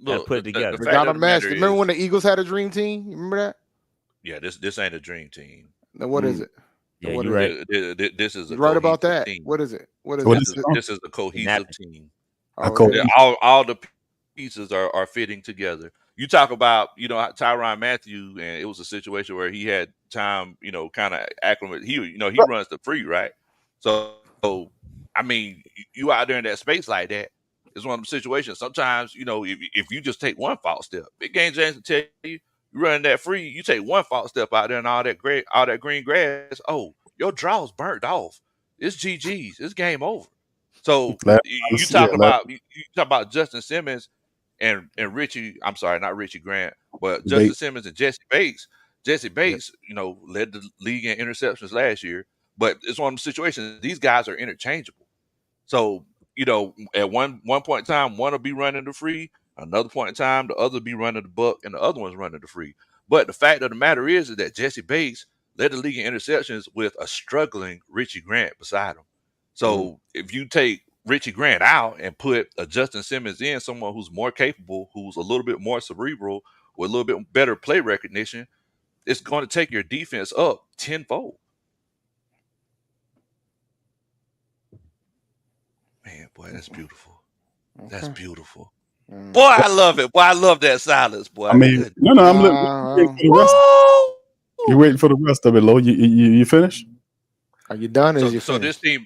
Look, put it together. We got a match. Remember when the Eagles had a dream team? You remember that? Yeah, this ain't a dream team. Then what is it? Yeah, you're right. This is you're right about that. Team. What is it? This is a cohesive team. Okay. All the pieces are fitting together. You talk about, Tyrann Mathieu, and it was a situation where he had time, kind of acclimate. He runs the free, right? So, I mean, you out there in that space like that, it's one of the situations. Sometimes, if you just take one false step, Big Game James will tell you running that free, you take one false step out there and all that green grass, oh, your draw's burnt off. It's GG's. It's game over. So you talk about Justin Simmons and Richie. I'm sorry, not Richie Grant, but Justin Simmons and Jesse Bates. Jesse Bates, led the league in interceptions last year. But it's one of the situations. These guys are interchangeable. So at one point in time, one will be running the free. Another point in time, the other will be running the buck, and the other one's running the free. But the fact of the matter is that Jesse Bates led the league in interceptions with a struggling Richie Grant beside him. So if you take Richie Grant out and put a Justin Simmons in, someone who's more capable, who's a little bit more cerebral, with a little bit better play recognition, it's going to take your defense up tenfold. Man, boy, that's beautiful. Okay. That's beautiful. Boy, I love it. Boy, I love that silence, boy. I mean, I'm waiting for the rest. You're waiting for the rest of it, Lo. You finished? Are you done? So this team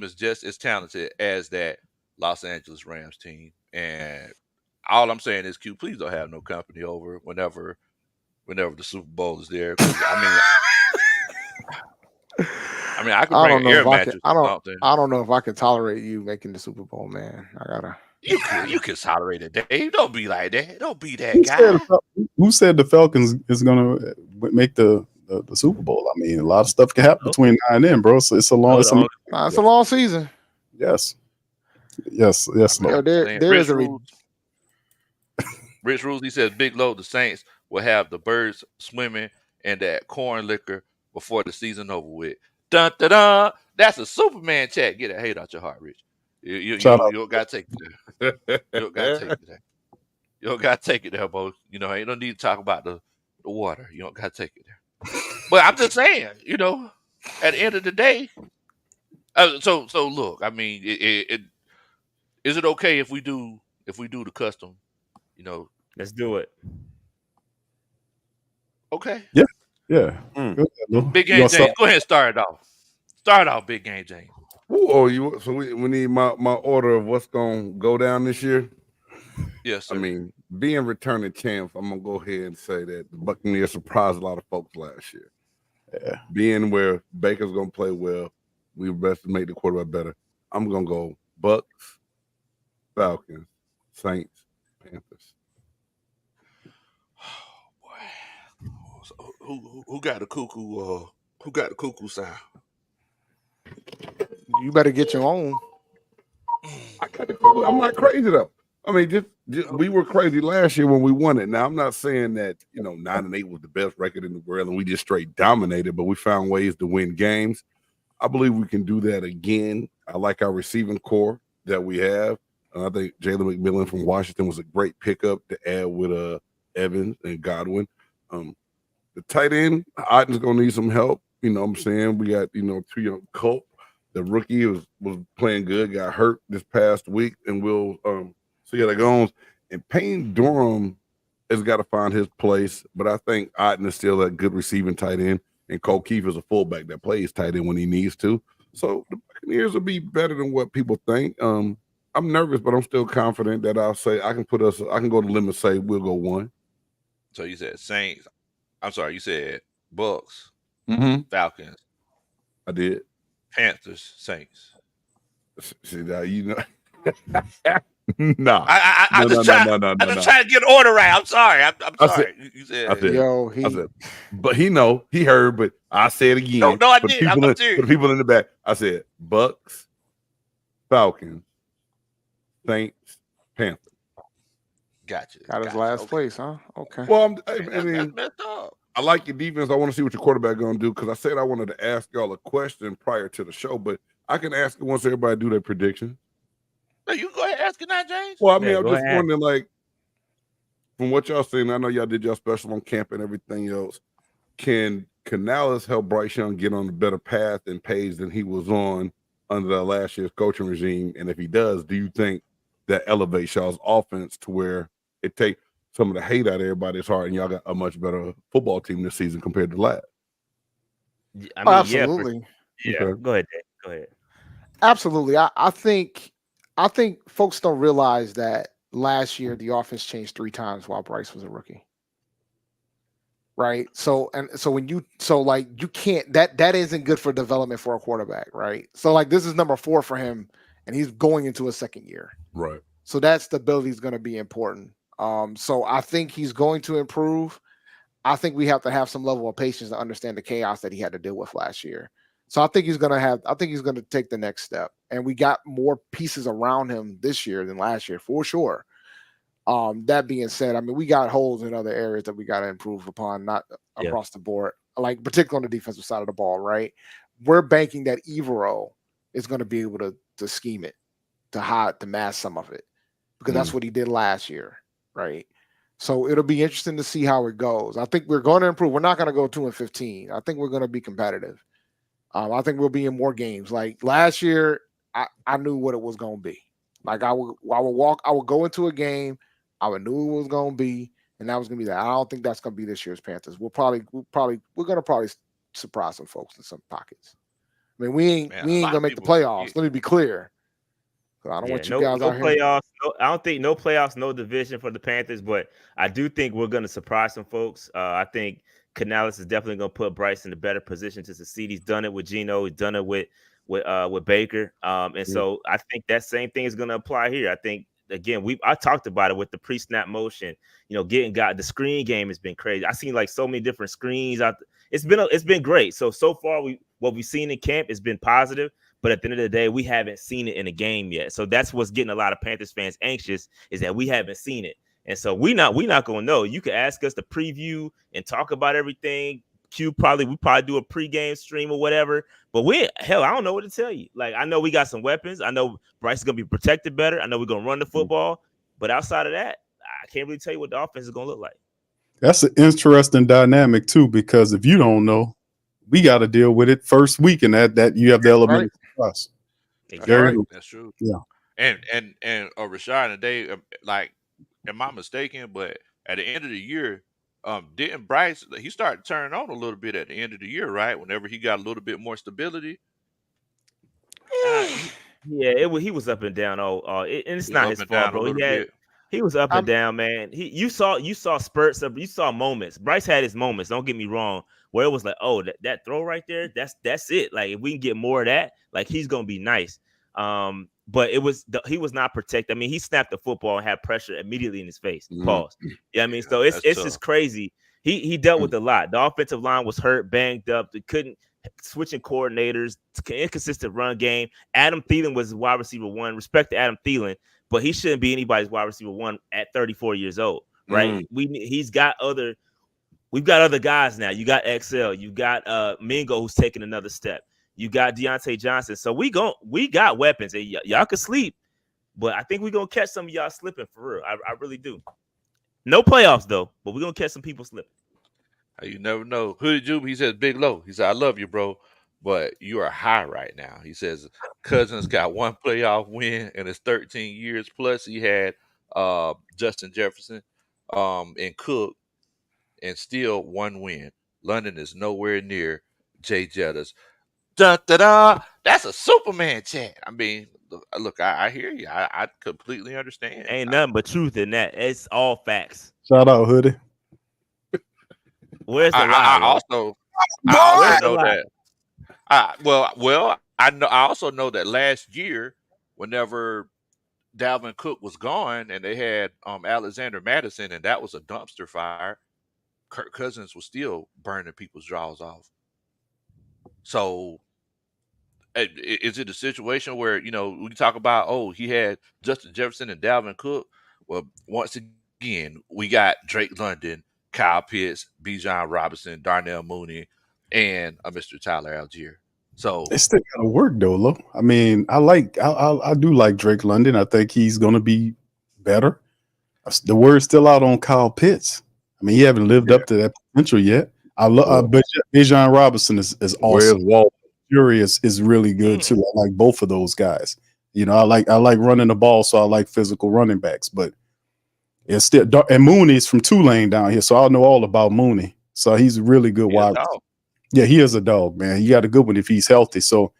is just as talented as that Los Angeles Rams team. And all I'm saying is, Q, please don't have no company over whenever the Super Bowl is there. I can bring air matches. I don't know if I can tolerate you making the Super Bowl, man. I gotta. You can tolerate it, Dave. Don't be like that. Don't be that guy. Who said the Falcons is gonna make the Super Bowl? I mean, a lot of stuff can happen between now and then, bro. So it's a long season. Yes. No, there is a Rich Rules. He says, Big Low, the Saints will have the birds swimming in that corn liquor before the season over with. Dun dun dun. That's a Superman chat. Get that hate out your heart, Rich. You don't gotta take it there. You don't gotta take it there. You don't gotta take it there, boy. You don't need to talk about the water. You don't gotta take it there. But I'm just saying, at the end of the day. So look, I mean, is it okay if we do the custom? Let's do it. Okay. Yeah. Big Game James, go ahead and start it off. Start off, Big Game James. So we need my order of what's gonna go down this year. Yes, sir. I mean, being returning champs, I'm gonna go ahead and say that the Buccaneers surprised a lot of folks last year. Yeah. Being where Baker's gonna play well, we best to make the quarterback better. I'm gonna go Bucks, Falcons, Saints, Panthers. Oh boy, so who got the cuckoo? Who got the cuckoo sound? You better get your own. I'm not crazy though. I mean, just we were crazy last year when we won it. Now I'm not saying that 9-8 was the best record in the world and we just straight dominated, but we found ways to win games. I believe we can do that again. I like our receiving core that we have. I think Jalen McMillan from Washington was a great pickup to add with Evans and Godwin. The tight end, Otten's gonna need some help. You know what I'm saying? We got 2 young Colt. The rookie was playing good, got hurt this past week, and we'll see how that goes. And Payne Durham has got to find his place, but I think Otten is still a good receiving tight end, and Cole Keefe is a fullback that plays tight end when he needs to. So the Buccaneers will be better than what people think. I'm nervous, but I'm still confident that I'll say I can go to the limit and say we'll go 1. So you said Saints. I'm sorry, you said Bucks, Falcons. I did. Panthers, Saints. See now, no. I'm just trying to get order right. I'm sorry. I'm sorry. You said, I said, but he heard, but I said again. No, I did. For the people in the back, I said Bucks, Falcons, Saints, Panthers. Gotcha. Got his last place, huh? Okay. Well, I like your defense. I want to see what your quarterback going to do because I said I wanted to ask y'all a question prior to the show, but I can ask it once everybody do their prediction. No, you go ahead and ask it now, James. Well, I mean, I'm just wondering, like, from what y'all saying, I know y'all did y'all special on camp and everything else. Can Canales help Bryce Young get on a better path and page than he was on under the last year's coaching regime? And if he does, do you think that elevates y'all's offense to where it take some of the hate out of everybody's heart, and y'all got a much better football team this season compared to last. I mean, Absolutely. Yeah, Okay. Go ahead, Dave. Go ahead. Absolutely. I think folks don't realize that last year the offense changed 3 times while Bryce was a rookie. Right. So you can't, that isn't good for development for a quarterback, right? So like this is number 4 for him, and he's going into his second year. Right. So that stability is going to be important. So I think he's going to improve. I think we have to have some level of patience to understand the chaos that he had to deal with last year. So I think he's going to take the next step, and we got more pieces around him this year than last year for sure. That being said, I mean, we got holes in other areas that we got to improve upon, not across the board, like particularly on the defensive side of the ball, right? We're banking that Evero is going to be able to scheme it, to mask some of it, because that's what he did last year, right? So it'll be interesting to see how it goes. I think we're going to improve. We're not going to go 2-15. I think we're going to be competitive. I think we'll be in more games. Like last year, I knew what it was going to be. Like I would go into a game, I would knew it was going to be, and that was going to be that. I don't think that's going to be this year's Panthers. We're going to probably surprise some folks in some pockets. I mean, we ain't going to make the playoffs. Let me be clear. I don't want you guys out here. Playoffs. I don't think no playoffs, no division for the Panthers, but I do think we're going to surprise some folks. I think Canales is definitely going to put Bryce in a better position to succeed. He's done it with Geno. He's done it with Baker. So I think that same thing is going to apply here. I think, again, I talked about it with the pre-snap motion, the screen game has been crazy. I've seen like so many different screens out. It's been great. So far what we've seen in camp has been positive, but at the end of the day, we haven't seen it in a game yet. So that's what's getting a lot of Panthers fans anxious, is that we haven't seen it. And so we not going to know. You can ask us to preview and talk about everything. We probably do a pregame stream or whatever, but I don't know what to tell you. Like, I know we got some weapons. I know Bryce is going to be protected better. I know we're going to run the football, but outside of that, I can't really tell you what the offense is going to look like. That's an interesting dynamic too, because if you don't know, we got to deal with it first week, and that you have the element of us. Exactly. That's true. Yeah. And Rashad and Dave, like, am I mistaken? But at the end of the year, didn't Bryce, he started turning on a little bit at the end of the year, right? Whenever he got a little bit more stability. He was up and down. And it's not his fault, bro. He was up and down, man. You saw spurts of, you saw moments. Bryce had his moments. Don't get me wrong, where it was like, oh, that throw right there, that's it. Like, if we can get more of that, like, he's gonna be nice. But he was not protected. I mean, he snapped the football and had pressure immediately in his face. Pause. I mean, so it's just crazy. He dealt with a lot. The offensive line was hurt, banged up. They couldn't switching coordinators, inconsistent run game. Adam Thielen was wide receiver 1. Respect to Adam Thielen, but he shouldn't be anybody's wide receiver 1 at 34 years old, right? We've got other guys now. You got XL, you got Mingo, who's taking another step. You got Deontay Johnson. So we got weapons, and y'all can sleep, but I think we're gonna catch some of y'all slipping for real. I really do. No playoffs though, but we're gonna catch some people slipping. You never know. Hoodie Jube, he says, Big Low. He said, I love you, bro, but you are high right now. He says Cousins got 1 playoff win in his 13 years. Plus he had Justin Jefferson and Cook, and still 1 win. London is nowhere near Jay Jettas. Da, da, da. That's a Superman chat. I mean, look, I hear you. I completely understand. Ain't nothing but truth in that. It's all facts. Shout out, Hoodie. Where's the lie? I also know that. I also know that last year, whenever Dalvin Cook was gone and they had Alexander Madison, and that was a dumpster fire, Kirk Cousins was still burning people's jaws off. So, is it a situation where, we talk about, he had Justin Jefferson and Dalvin Cook? Well, once again, we got Drake London, Kyle Pitts, Bijan Robinson, Darnell Mooney, and Mr. Tyler Algier. So they still gotta work though, Lo. I mean, I do like Drake London. I think he's gonna be better. The word's still out on Kyle Pitts. I mean, he haven't lived up to that potential yet. I love, but Bijan Robinson is awesome. Fury is really good too. I like both of those guys. You know, I like running the ball, so I like physical running backs. But it's still and Mooney's from Tulane down here, so I know all about Mooney. So he's a really good wide. Yeah, he is a dog, man. He got a good one if he's healthy. So,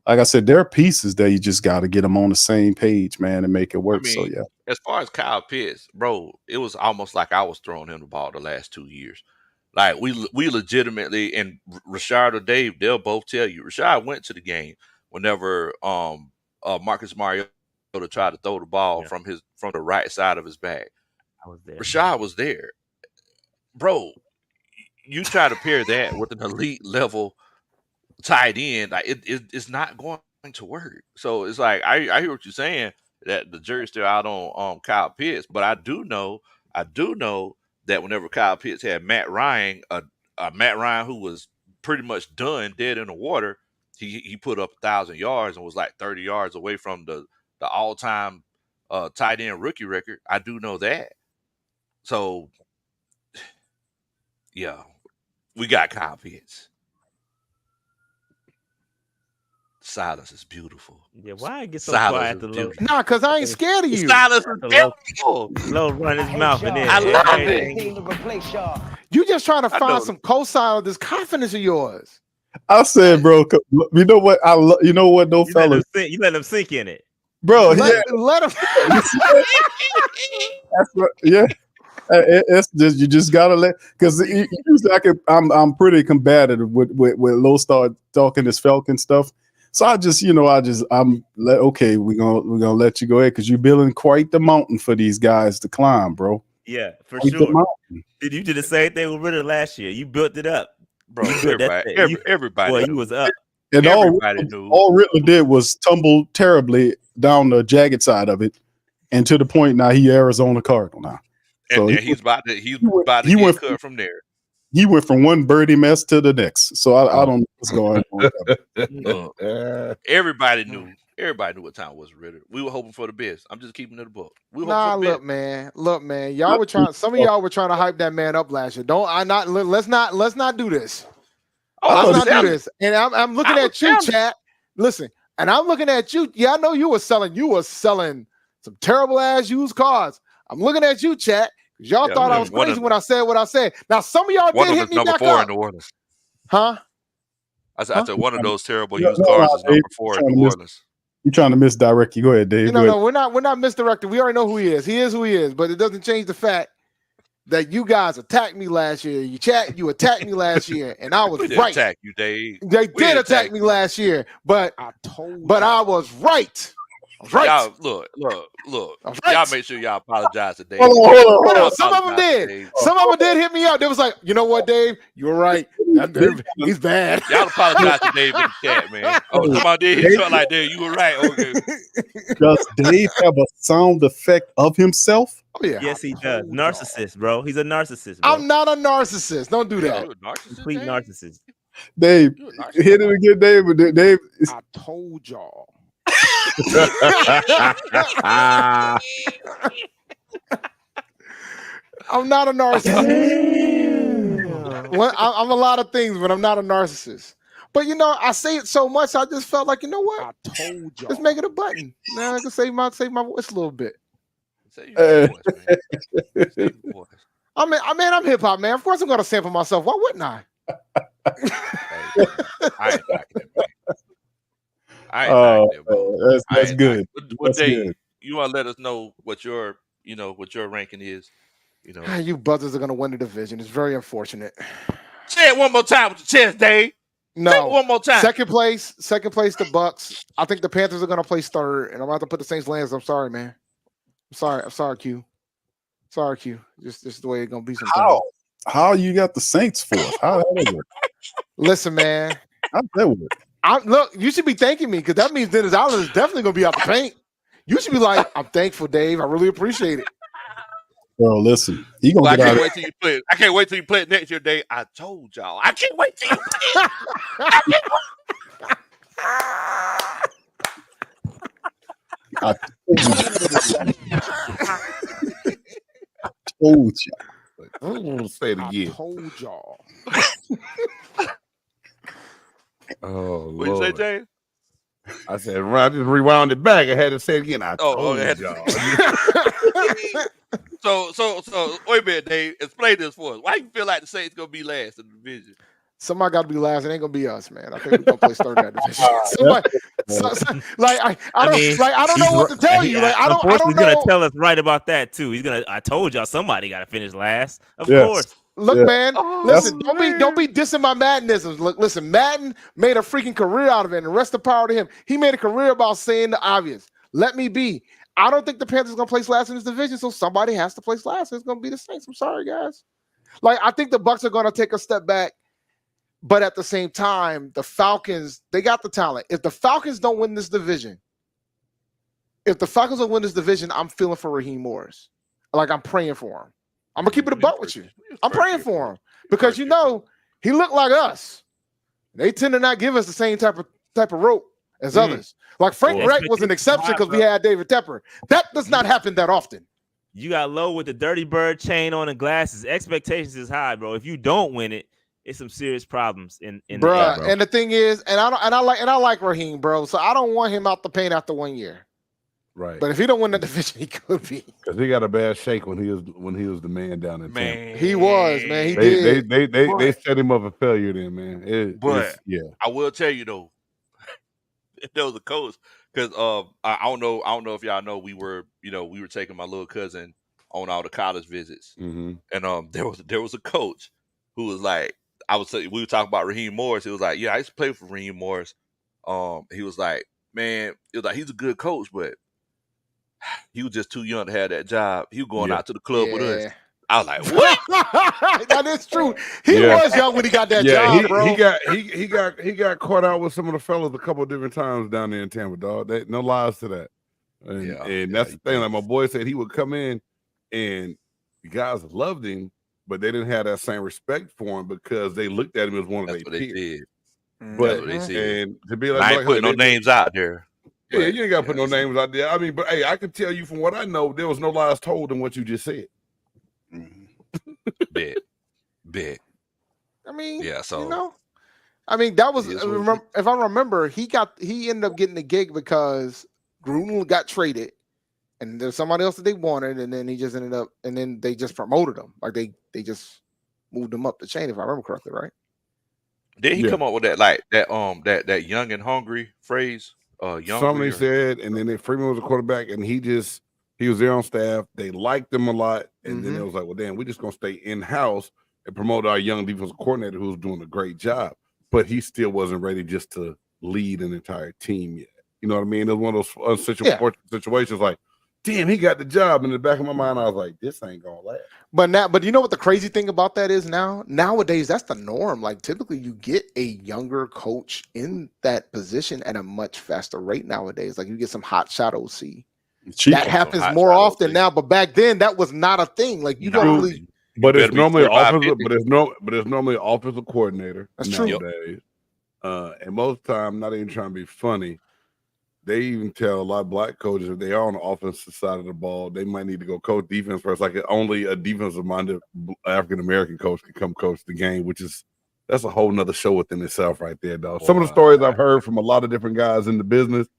like I said, there are pieces that you just got to get them on the same page, man, and make it work. So, yeah. As far as Kyle Pitts, bro, it was almost like I was throwing him the ball the last 2 years. Like, we legitimately, and Rashad or Dave, they'll both tell you, Rashad went to the game whenever Marcus Mariota tried to throw the ball from the right side of his bag. I was there. Rashad was there. Bro, you try to pair that with an elite level tight end, like it's not going to work. So it's like I hear what you're saying, that the jury's still out on Kyle Pitts, but I do know that whenever Kyle Pitts had Matt Ryan, Matt Ryan who was pretty much done, dead in the water, he put up 1,000 yards and was like 30 yards away from the all-time tight end rookie record. I do know that. So yeah, we got Kyle Pitts. Silence is beautiful. Yeah, why I get so quiet? Nah, because I ain't scared of you. Silence is beautiful. Low run his mouth in there. I love it. You just trying to find some cosign of this confidence of yours. I said, bro, you know what? You know what, though, fellas? You let them sink in it. Bro, let him. That's what, yeah. It's just, you just gotta let, because usually I'm pretty combative with Low Star talking this Falcon stuff. So I'm okay. We're gonna let you go ahead because you're building quite the mountain for these guys to climb, bro. Yeah, for sure. You did the same thing with Ritter last year. You built it up, bro. Everybody. Well, you was up. And all Ritter did was tumble terribly down the jagged side of it, and to the point now he Arizona Cardinal now. So he's about to get cut from there. He went from one birdie mess to the next. So I don't know what's going on. Everybody knew what time was Ritter. We were hoping for the best. I'm just keeping it a book. Look, man. Y'all were trying. Some of y'all were trying to hype that man up last year. Let's not do this. Let's not do this. And I'm looking at you, chat. Listen, and I'm looking at you. Yeah, I know you were selling some terrible ass used cars. I'm looking at you, chat. Y'all thought I was crazy when I said what I said. Now, some of y'all did hit me back up. In New Orleans. Huh? I said one of those terrible used cars is number 4 in New Orleans. You're trying to misdirect you. Go ahead, Dave. No, we're not misdirected. We already know who he is. He is who he is, but it doesn't change the fact that you guys attacked me last year. You attacked me last year, and I was right. Attack you, Dave. They did attack me last year, but I was right. Right. Y'all, look. Right. Y'all make sure y'all apologize to Dave. Hold on. Some of them did. Dave. Some of them did hit me up. They was like, you know what, Dave? You're right. He's bad. Y'all apologize to Dave in the chat, man. Oh, somebody did hit you like Dave. You were right. Okay. Does Dave have a sound effect of himself? Oh, yeah. Yes, he does. Narcissist, bro. He's a narcissist, bro. I'm not a narcissist. Don't do that. Complete narcissist. Dave, hit it again, Dave. Dave, I told y'all. I'm not a narcissist. I'm a lot of things, but I'm not a narcissist. But I say it so much, I just felt like, you know what? I told you. Let's make it a button. Now I can save my voice a little bit. I'm hip hop, man. Of course I'm gonna sample myself. Why wouldn't I? That's good. What day you want to let us know what your ranking is? You buzzers are gonna win the division. It's very unfortunate. Say it one more time with your chest, Dave. No, say it one more time. Second place, the Bucks. I think the Panthers are gonna place third, and I'm about to put the Saints Lance. I'm sorry, man. I'm sorry, Q. Sorry, Q. Just the way it's gonna be sometimes. How you got the Saints fourth? How that work? Listen, man. How that work? Look, you should be thanking me because that means Dennis Allen is definitely gonna be out the paint. You should be like, I'm thankful, Dave. I really appreciate it. Bro, listen. I can't wait till you play it. I can't wait till you play it next year, Dave. I told y'all. I can't wait till you play it. I told y'all. I'm gonna say it again. I told y'all. Oh, what you say, James? I said, I just rewound it back. I had to say it again. I told y'all. So wait a minute, Dave. Explain this for us. Why you feel like the Saints gonna be last in the division? Somebody got to be last. It ain't gonna be us, man. I think we're gonna play third in that division. I don't know what to tell you. Like, I don't know. He's gonna tell us right about that too. He's gonna. I told y'all somebody got to finish last. Of course. Look, man. Listen, don't be dissing my Maddenisms. Look, listen. Madden made a freaking career out of it, and the rest of power to him. He made a career about saying the obvious. Let me be. I don't think the Panthers are gonna place last in this division, so somebody has to place last. It's gonna be the Saints. I'm sorry, guys. Like, I think the Bucs are gonna take a step back. But at the same time, the Falcons, they got the talent. If the Falcons don't win this division, I'm feeling for Raheem Morris. Like, I'm praying for him. I'm going to keep it a buck with you. I'm praying for him because, you know, he looked like us. They tend to not give us the same type of rope as others. Like, Frank Reich was an exception because we had David Tepper. That does not happen that often. You got low with the Dirty Bird chain on and glasses. Expectations is high, bro. If you don't win it, it's some serious problems in bro. bro. And the thing is, I like Raheem, bro. So I don't want him out the paint after 1 year. Right. But if he don't win the division, he could be. Because he got a bad shake when he was the man down in Tampa. He was, man. He did. They set him up a failure then, man. I will tell you though, there was a coach because I don't know if y'all know we were taking my little cousin on all the college visits, and there was a coach who was like, we were talking about Raheem Morris. He was like, yeah, I used to play for Raheem Morris. He was like, man, it was like he's a good coach, but he was just too young to have that job. He was going out to the club with us. I was like, what? That is true. He was young when he got that job, bro. He got caught out with some of the fellas a couple of different times down there in Tampa, dog. No lies to that. And that's the thing. Like my boy said, he would come in and the guys loved him, but they didn't have that same respect for him because they looked at him as one of their peers. But and to be like, I ain't putting no names out there. Yeah, you ain't got to put no names out there. I mean, but hey, I can tell you from what I know, there was no lies told in what you just said. Bet. I mean, so you know, I mean that was if I remember, he ended up getting the gig because Gruden got traded, and there's somebody else that they wanted, and then he just ended up, and then they just promoted him, like they just moved him up the chain, if I remember correctly, right? Did he come up with that that young and hungry phrase? Somebody said, and then Freeman was a quarterback, and he was there on staff. They liked him a lot, and then it was like, well, damn, we're just gonna stay in house and promote our young defensive coordinator who's doing a great job, but he still wasn't ready just to lead an entire team yet. You know what I mean? It was one of those situations like, damn, he got the job. In the back of my mind, I was like, this ain't gonna last. But you know what the crazy thing about that is nowadays, that's the norm. Like typically you get a younger coach in that position at a much faster rate nowadays. Like you get some hot shot OC. That happens more often now, but back then that was not a thing. Like you don't really. But it's normally normally an offensive coordinator. That's true. Nowadays. And most of the time, not even trying to be funny, they even tell a lot of black coaches if they are on the offensive side of the ball, they might need to go coach defense first. Like only a defensive-minded African-American coach can come coach the game, that's a whole nother show within itself right there, dog. Some of the stories I've heard from a lot of different guys in the business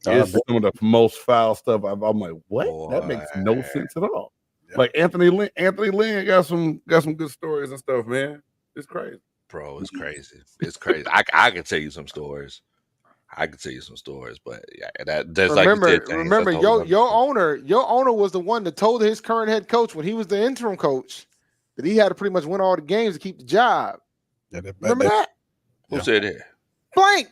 is some of the most foul stuff. I'm like, what? That makes no sense at all. Yeah. Like Anthony Lynn got some good stories and stuff, man. It's crazy. Bro, it's crazy. It's crazy. I can tell you some stories. But that's remember your owner was the one that told his current head coach when he was the interim coach that he had to pretty much win all the games to keep the job. Remember that? Who said that? Blank.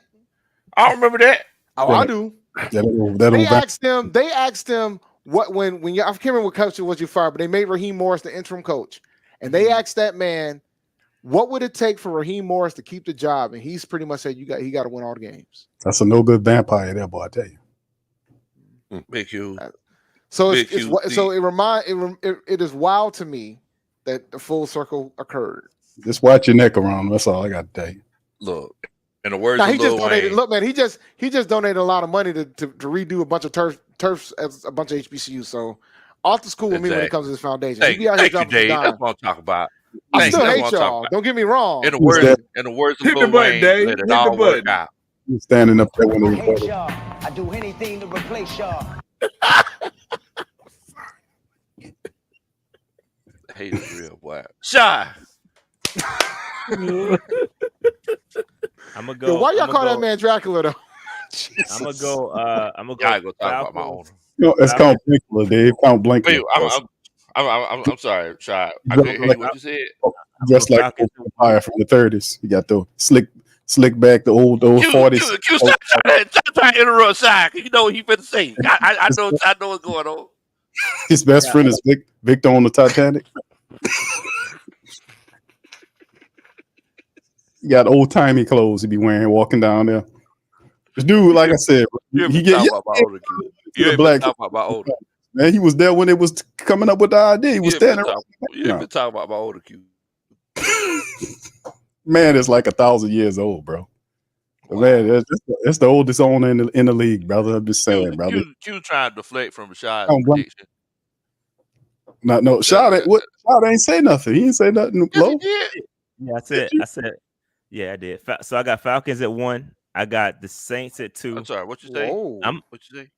I don't remember that. Oh, I do. They asked him what when I can't remember what coach it was you fired, but they made Raheem Morris the interim coach, and they asked that man, what would it take for Raheem Morris to keep the job? And he's pretty much said he got to win all the games. That's a no good vampire there, boy. I tell you. Big Q. So it is wild to me that the full circle occurred. Just watch your neck around. That's all I got to tell you. Look, in the words of Lil Wayne. Look, man, he just donated a lot of money to redo a bunch of turfs as a bunch of HBCUs. So off the school with me when it comes to this foundation. Thank you, Dave. That's what I'm talking about. I still hate y'all. Don't get me wrong. In the words of Lil Wayne, let it all work out. He was standing up there when I they hate were. y'all. I do anything to replace y'all. Hate is real, boy. Shy. I'm gonna go. Yo, why y'all I'ma call go, that man Dracula though? I'm gonna go. I'm gonna go. Y'all go talk about my Falcons. owner. You know, it's Count Blinkler, Dave. Count Wait, Blinkler. I'm sorry, Shy. I couldn't hear you what you said. Just like Falcons. Empire from the 30s. You got the slick back, the old 40s. Stop trying to interrupt Shy. You know what he finna say. I know what's going on. His best friend is Victor on the Titanic. He got old timey clothes he be wearing walking down there. This dude, like I said, You ain't he been get talking about my older kid. You ain't black been talking about my older. man. He was there when it was coming up with the idea. He was standing. You ain't been talking about my older kid. Man, it's like 1,000 years old, bro. Man, that's the oldest owner in the league, brother. I'm just saying, brother. Q trying to deflect from Rashad's Oh, bro. prediction. No, Shad ain't say nothing. He ain't say nothing. Yes, Low. he did. Yeah, I said. Yeah, I did. So I got Falcons at 1. I got the Saints at 2. I'm sorry. What you say? Whoa. What you say?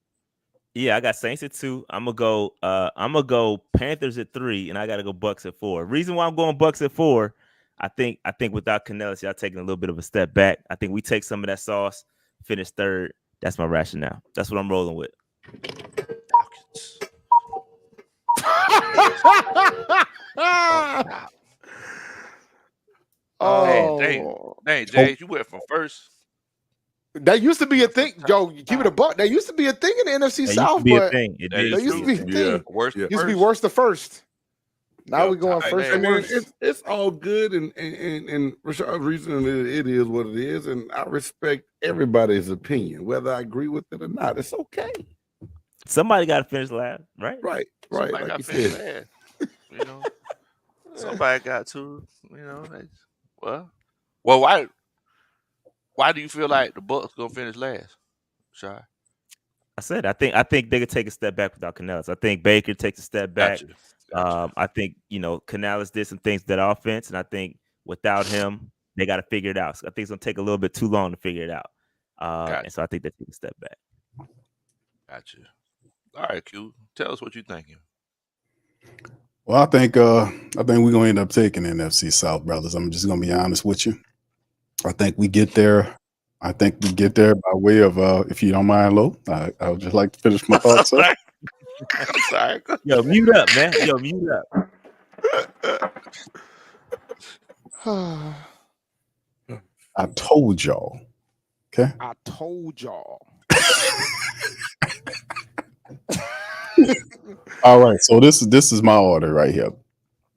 Yeah, I got Saints at 2. I'm gonna go Panthers at 3, and I gotta go Bucks at 4. Reason why I'm going Bucks at 4, I think without Canellis, y'all taking a little bit of a step back. I think we take some of that sauce, finish third. That's my rationale. That's what I'm rolling with. Oh, Dang, James, you went from first. that used to be a thing. Joe, keep it a buck. That used to be a thing in the NFC That South, used to be a but thing. It That did that used to be a thing. Worst. Yeah. Used to be worse the first. Now Yo, we going tight, first man. and I mean, worse. it's all good, and Rashad's reason it is what it is, and I respect everybody's opinion, whether I agree with it or not. It's okay. Somebody got to finish last, right? Right. Somebody Like got you finished said. last. You know, somebody got to. You know, why do you feel like the Bucks gonna finish last, Shy? I said I think they could take a step back without Canales. I think Baker takes a step back. Gotcha. I think Canales did some things to that offense, and I think without him, they got to figure it out. So I think it's gonna take a little bit too long to figure it out. Gotcha. And so I think they take a step back. Gotcha. All right, Q. Tell us what you're thinking. Well, I think we're gonna end up taking NFC South, brothers. I'm just gonna be honest with you. I think we get there. I think we get there by way of if you don't mind, Lo. I would just like to finish my thoughts. Sir. I'm sorry. Yo, mute up, man. Yo, mute up. I told y'all. Okay. I told y'all. All right. So this is my order right here.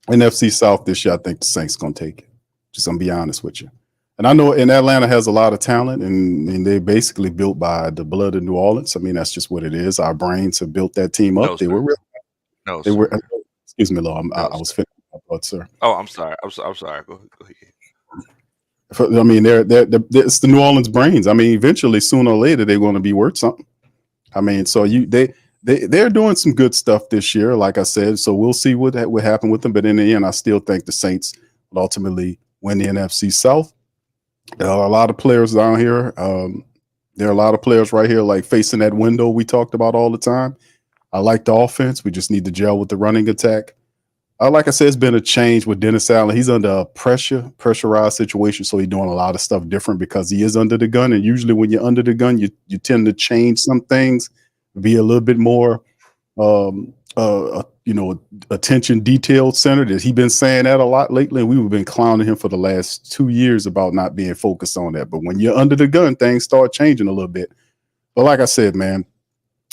NFC South this year, I think the Saints gonna take it. Just gonna be honest with you. And I know Atlanta has a lot of talent, and they're basically built by the blood of New Orleans. I mean, that's just what it is. Our brains have built that team up. No, They sir. were real. No, They sir. were. Excuse me, Lo. I No, was sir. finishing my thoughts, sir. Oh, I'm sorry. I'm sorry. Go ahead. I mean, it's the New Orleans brains. I mean, eventually, sooner or later, they're going to be worth something. I mean, so they're doing some good stuff this year, like I said. So we'll see what happen with them. But in the end, I still think the Saints will ultimately win the NFC South. There are a lot of players down here. There are a lot of players right here, like facing that window we talked about all the time. I like the offense. We just need to gel with the running attack. Like I said, it's been a change with Dennis Allen. He's under a pressurized situation, so he's doing a lot of stuff different because he is under the gun. And usually when you're under the gun, you tend to change some things, be a little bit more, attention detailed centered. He's been saying that a lot lately, and we've been clowning him for the last 2 years about not being focused on that. But when you're under the gun, things start changing a little bit. But like I said, man,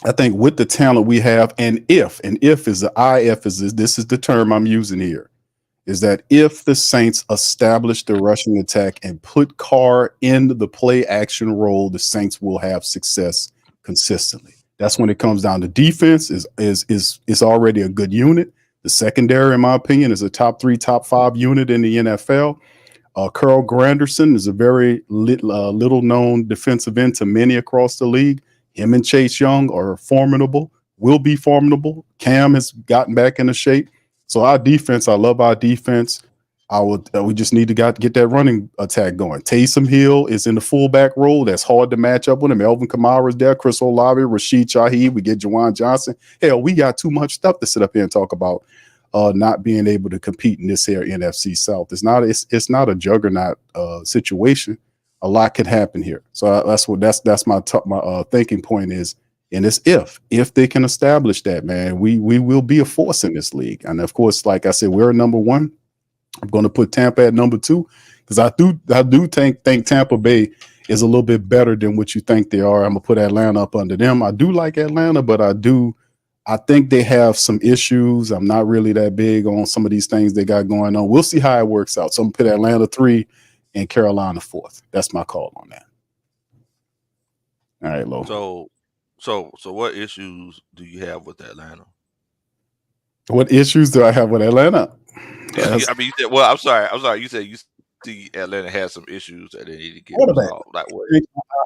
I think with the talent we have, and if is the IF is this is the term I'm using here, is that if the Saints establish the rushing attack and put Carr in the play action role, the Saints will have success consistently. That's when it comes down to defense is already a good unit. The secondary, in my opinion, is a top 3, top 5 unit in the NFL. Carl Granderson is a very little known defensive end to many across the league. Him and Chase Young are formidable, will be formidable. Cam has gotten back into shape. So our defense, I love our defense. We just need to get that running attack going. Taysom Hill is in the fullback role. That's hard to match up with him. Elvin Kamara is there. Chris Olave, Rashid Shaheed. We get Juwan Johnson. Hell, we got too much stuff to sit up here and talk about. Not being able to compete in this here NFC South. It's not a juggernaut situation. A lot could happen here. So that's my thinking point is, and it's if they can establish that, man, we will be a force in this league. And of course, like I said, we're number one. I'm going to put Tampa at number two because I do think Tampa Bay is a little bit better than what you think they are. I'm gonna put Atlanta up under them. I do like Atlanta, but I think they have some issues. I'm not really that big on some of these things they got going on. We'll see how it works out. So I'm gonna put Atlanta 3 and Carolina 4th. That's my call on that. All right, Lo. So what issues do you have with Atlanta? What issues do I have with Atlanta? I mean, you said, well, I'm sorry. You said you see Atlanta has some issues that they need to get resolved. Like what?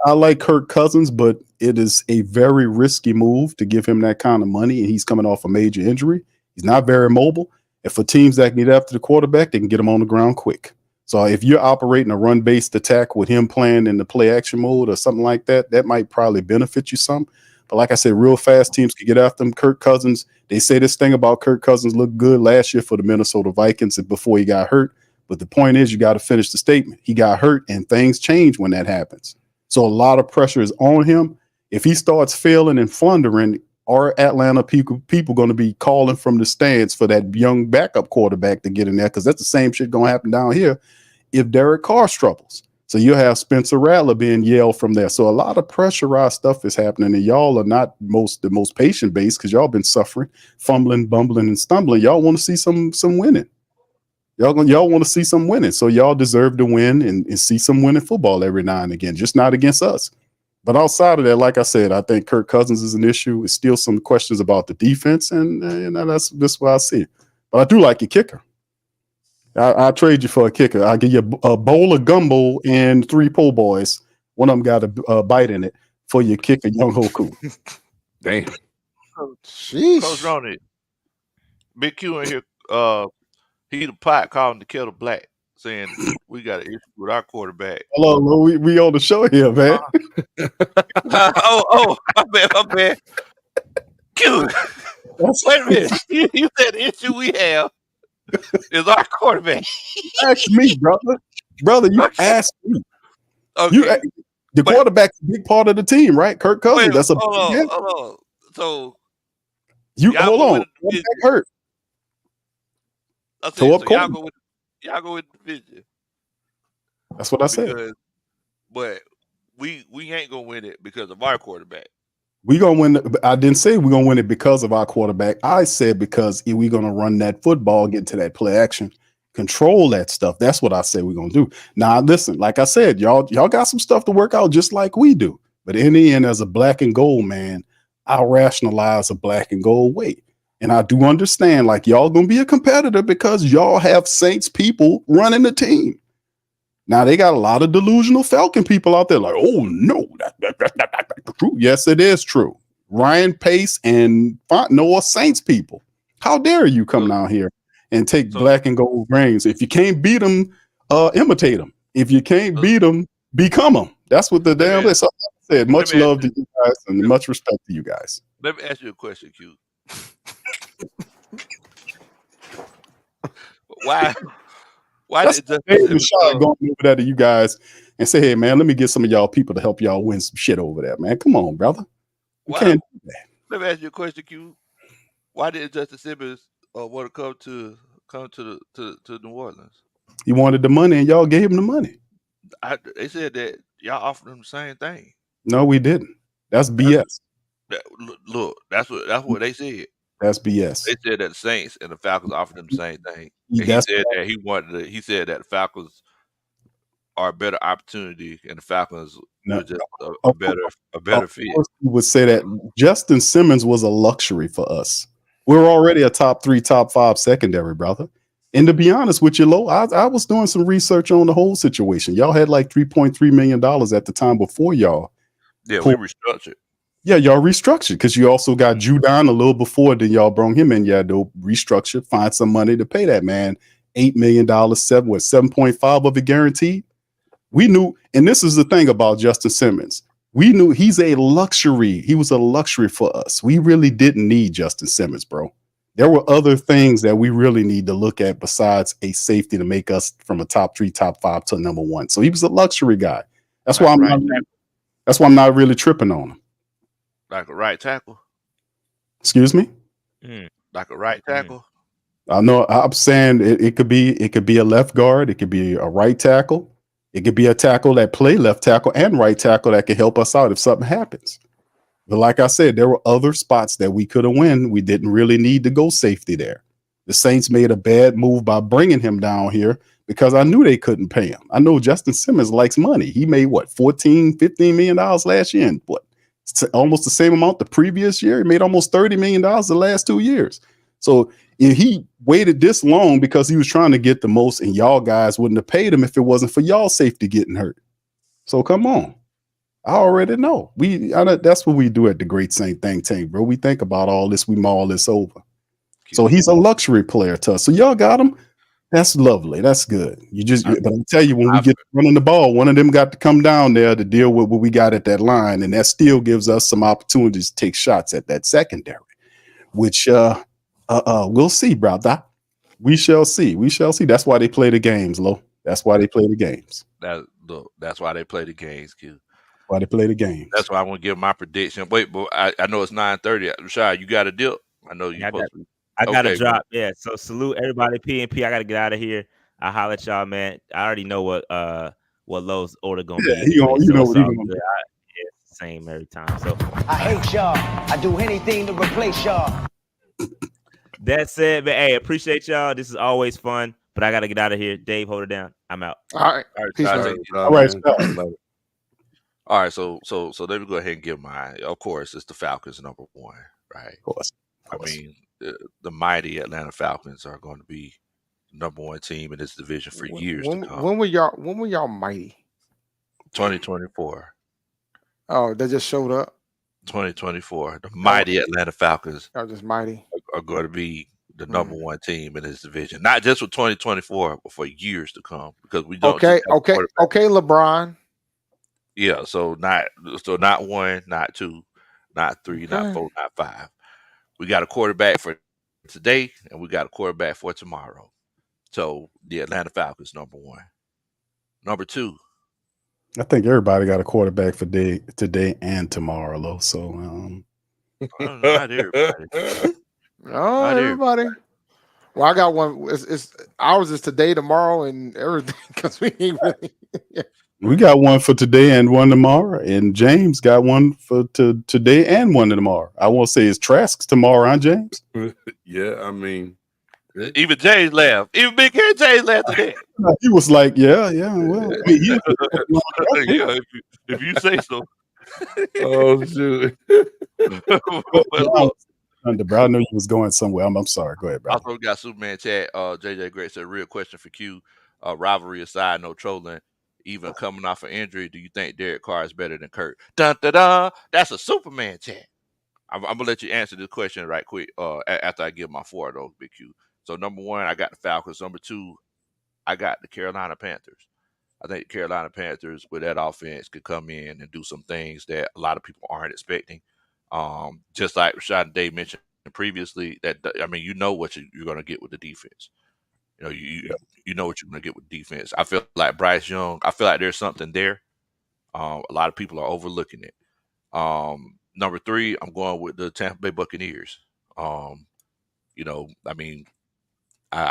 I like Kirk Cousins, but it is a very risky move to give him that kind of money, and he's coming off a major injury. He's not very mobile. And for teams that can get after the quarterback, they can get him on the ground quick. So if you're operating a run-based attack with him playing in the play-action mode or something like that, that might probably benefit you some. But like I said, real fast teams can get after him. Kirk Cousins, they say this thing about Kirk Cousins looked good last year for the Minnesota Vikings before he got hurt. But the point is, you got to finish the statement. He got hurt, and things change when that happens. So a lot of pressure is on him. If he starts failing and floundering, are Atlanta people going to be calling from the stands for that young backup quarterback to get in there? Because that's the same shit going to happen down here if Derek Carr struggles. So you'll have Spencer Rattler being yelled from there. So a lot of pressurized stuff is happening, and y'all are not the most patient based because y'all been suffering, fumbling, bumbling, and stumbling. Y'all want to see some winning. Y'all want to see some winning. So y'all deserve to win and see some winning football every now and again, just not against us. But outside of that, like I said, I think Kirk Cousins is an issue. It's still some questions about the defense, and that's why I see it. But I do like your kicker. I'll trade you for a kicker. I'll give you a bowl of gumbo and 3 po' boys. One of them got a bite in it for your kicker, Young Hoku. Damn. Sheesh. Coach Ronnie, Big Q in here, he the pot calling the kettle black, saying we got an issue with our quarterback. Hello, we on the show here, man. My bad. Q, wait a minute. You said the issue we have is our quarterback. Ask me, brother. Brother, you asked me. Okay. The quarterback's a big part of the team, right? Kirk Cousins. That's a hold on. So you hold on. Quarterback hurt. So y'all go with the division. That's what I said. But we ain't gonna win it because of our quarterback. We gonna win. I didn't say we're gonna win it because of our quarterback. I said because we're gonna run that football, get to that play action, control that stuff. That's what I said we're gonna do. Now, listen, like I said, y'all got some stuff to work out just like we do. But in the end, as a black and gold man, I'll rationalize a black and gold way. And I do understand, like, y'all gonna be a competitor because y'all have Saints people running the team. Now they got a lot of delusional Falcon people out there, like, oh no, that's true. Yes, it is true. Ryan Pace and Fontenot are Saints people. How dare you come down here and take black and gold reigns? If you can't beat them, imitate them. If you can't beat them, become them. That's what the damn is. So I said, much love to you guys and much respect to you guys. Let me ask you a question, Q. Why did Justin going over there to you guys and say, hey man, let me get some of y'all people to help y'all win some shit over there, man? Come on, brother. You can't do that. Let me ask you a question, Q. Why did Justin Simmons want to come to New Orleans? He wanted the money and y'all gave him the money. They said that y'all offered him the same thing. No, we didn't. That's BS. Look, that's what they said. That's BS. They said that the Saints and the Falcons offered him the same thing. He said that he said that the Falcons are a better opportunity and the Falcons were just a better fit. We would say that Justin Simmons was a luxury for us. We're already a top 3, top 5 secondary, brother. And to be honest with you, Lo, I was doing some research on the whole situation. Y'all had like $3.3 million at the time before y'all. Yeah, we restructured. Yeah, y'all restructured because you also got Judon a little before, then y'all brought him in. Yeah, they'll restructure, find some money to pay that man. $8 million, 7.5 of it guaranteed. We knew, and this is the thing about Justin Simmons. We knew he's a luxury. He was a luxury for us. We really didn't need Justin Simmons, bro. There were other things that we really need to look at besides a safety to make us from a top 3, top 5 to number 1. So he was a luxury guy. That's why I'm not really tripping on him. Like a right tackle. Excuse me? Like a right tackle. I know I'm saying it could be a left guard, it could be a right tackle, it could be a tackle that play left tackle and right tackle that could help us out if something happens. But like I said, there were other spots that we could have won. We didn't really need to go safety there. The Saints made a bad move by bringing him down here because I knew they couldn't pay him. I know Justin Simmons likes money. He made what, $14, $15 million last year, and what, almost the same amount the previous year. He made almost $30 million the last 2 years. So if he waited this long because he was trying to get the most, and y'all guys wouldn't have paid him if it wasn't for y'all safety getting hurt. So come on. I already know. That's what we do at the Great Saint Think Tank, bro. We think about all this, we mull this over. So he's a luxury player to us. So y'all got him. That's lovely. That's good. But I tell you, when we get running the ball, one of them got to come down there to deal with what we got at that line, and that still gives us some opportunities to take shots at that secondary, which we'll see, brother. We shall see. We shall see. That's why they play the games, Lo. That's why they play the games. That's why they play the games, Q. Why they play the games. That's why I want to give my prediction. Wait, but I know it's 9:30. Rashad, you got a dip? I know you. I got to drop. Yeah. So salute everybody. PNP. I got to get out of here. I'll holler at y'all, man. I already know what Lowe's order gonna be. You know what he's gonna do. It's the same every time. So I hate y'all. I do anything to replace y'all. That said, man, hey, appreciate y'all. This is always fun, but I got to get out of here. Dave, hold it down. I'm out. All right. Peace, all right. All right, so let me go ahead and give mine. Of course, it's the Falcons number 1, right? Of course. I mean, the mighty Atlanta Falcons are going to be the number 1 team in this division for years to come. When were y'all mighty? 2024. Oh, they just showed up. 2024. The mighty Atlanta Falcons are just mighty. Are going to be the number 1 team in this division, not just for 2024, but for years to come. Because we don't. Okay, LeBron. Yeah, so not 1, not 2, not 3, not 4, not 5. We got a quarterback for today, and we got a quarterback for tomorrow. So the Atlanta Falcons number 1. Number 2. I think everybody got a quarterback for today and tomorrow, Lo. So not everybody. Not everybody. Well, I got one. It's ours is today, tomorrow, and everything because we ain't really. We got one for today and one tomorrow, and James got one for today and one tomorrow. I won't say it's Trask's tomorrow, huh, James? Yeah, I mean, even James laughed. Even Big Hair James laughed today. He was like, "Yeah, well, yeah, if you say so." Oh shoot! Bro, I know you was going somewhere. I'm sorry. Go ahead, bro. Also, we got Superman chat. JJ Great said, "Real question for Q. Rivalry aside, no trolling. Even coming off an injury, do you think Derek Carr is better than Kurt?" Dun, dun, dun. That's a Superman chat. I'm gonna let you answer this question right quick. After I give my 4 though, Big Q. So number 1, I got the Falcons. Number 2, I got the Carolina Panthers. I think the Carolina Panthers with that offense could come in and do some things that a lot of people aren't expecting. Just like Rashad and Dave mentioned previously, that you know what you're gonna get with the defense. You know, you know what you're going to get with defense. I feel like Bryce Young, I feel like there's something there. A lot of people are overlooking it. Number 3, I'm going with the Tampa Bay Buccaneers. I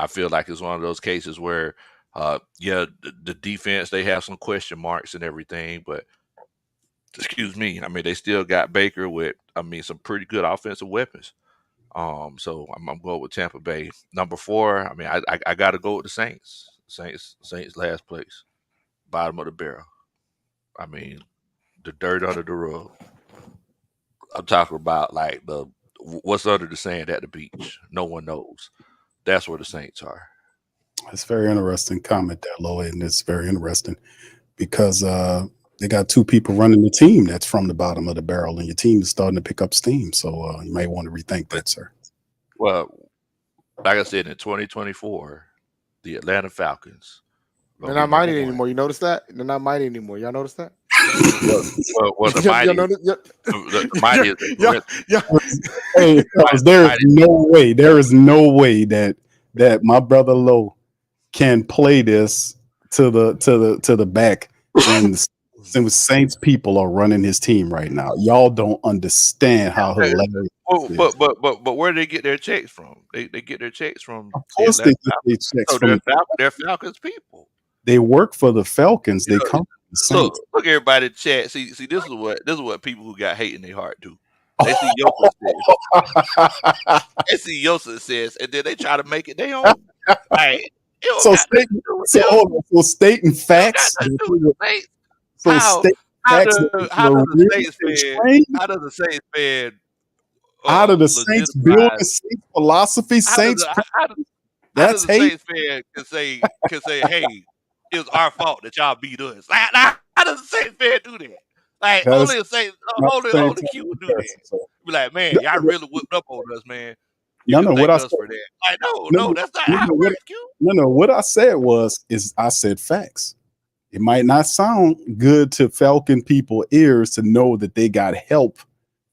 feel like it's one of those cases where, the defense, they have some question marks and everything, but excuse me, they still got Baker with, some pretty good offensive weapons. So I'm going with Tampa Bay. Number 4, I got to go with the Saints. Saints last place, bottom of the barrel. The dirt under the rug. I'm talking about like what's under the sand at the beach. No one knows. That's where the Saints are. It's very interesting comment there, Lloyd, and it's very interesting because they got 2 people running the team that's from the bottom of the barrel, and your team is starting to pick up steam. So you might want to rethink that, sir. Well, like I said, in 2024, the Atlanta Falcons. They're not mighty anymore. You notice that? They're not mighty anymore. Y'all notice that? Well, the mighty, the mighty is Hey, fellas, there is no way that my brother Lowe can play this to the back when the Saints people are running his team right now. Y'all don't understand how hilarious. But where do they get their checks from? They get their checks from. Of course, they get their checks from. They're Falcons people. They work for the Falcons. They come from the Saints. Look, everybody in the chat. See, this is what people who got hate in their heart do. They see your success. They see your success, and then they try to make it their own. Like, so stating facts. How does the Saints fan? How do the Saints build the Saints philosophy? That's hate. Saints fan can say, hey, it's our fault that y'all beat us. Like, how does the Saints fan do that? Like, only the Q would do that. Be like, man, y'all really whipped up on us, man. What I said. For that. Like, no, that's not how it works, Q. No, what I said I said facts. It might not sound good to Falcon people ears to know that they got help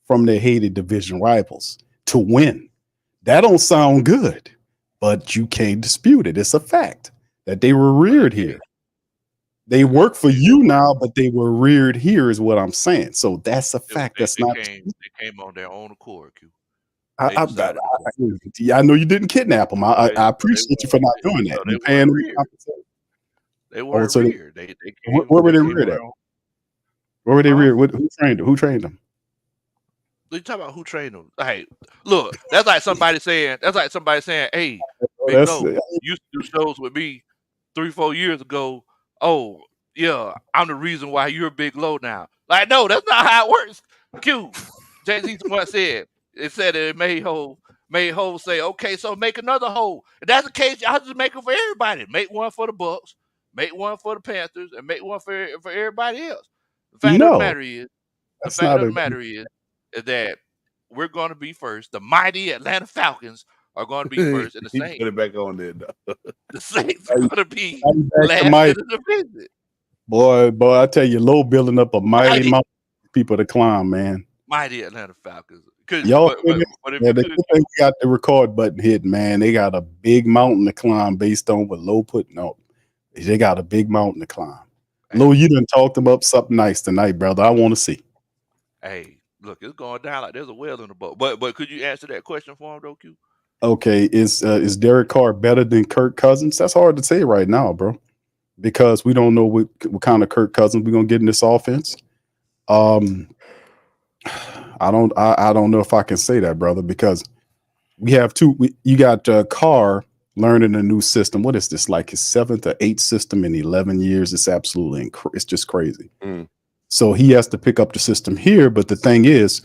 from their hated division rivals to win. That don't sound good, but you can't dispute it. It's a fact that they were reared here. They work for you now, but they were reared here is what I'm saying. So that's a fact. They came on their own accord, Q. I know you didn't kidnap them. I appreciate you for not doing that. You're paying them. They weren't reared. Where were they reared at? Where were they reared? Who trained them? You talking about who trained them? Hey, look, that's like somebody saying, hey, Big Low, you used to do shows with me 3-4 years ago. Oh, yeah, I'm the reason why you're Big Low now. Like, no, that's not how it works. Q. Jay-Z once said, it made Hov say, okay, so make another hole. If that's the case, y'all just make it for everybody. Make one for the Bucs, make one for the Panthers, and make one for everybody else. The fact of the matter is that we're going to be first. The mighty Atlanta Falcons are going to be first, and the Saints. Put it back on there. The Saints are going to be last in the division. Boy, I tell you, Low building up a mighty mountain of people to climb, man. Mighty Atlanta Falcons. Y'all they got the record button hit, man. They got a big mountain to climb based on what Low putting out. They got a big mountain to climb. Low, you done talked about something nice tonight, brother. I want to see. Hey, look, it's going down like there's a whale in the boat. But could you answer that question for him, though, Q? Okay, is Derek Carr better than Kirk Cousins? That's hard to say right now, bro, because we don't know what kind of Kirk Cousins we're gonna get in this offense. I don't know if I can say that, brother, because we have you got Carr learning a new system. What is this, like his 7th or 8th system in 11 years? It's absolutely it's just crazy. So he has to pick up the system here. But the thing is,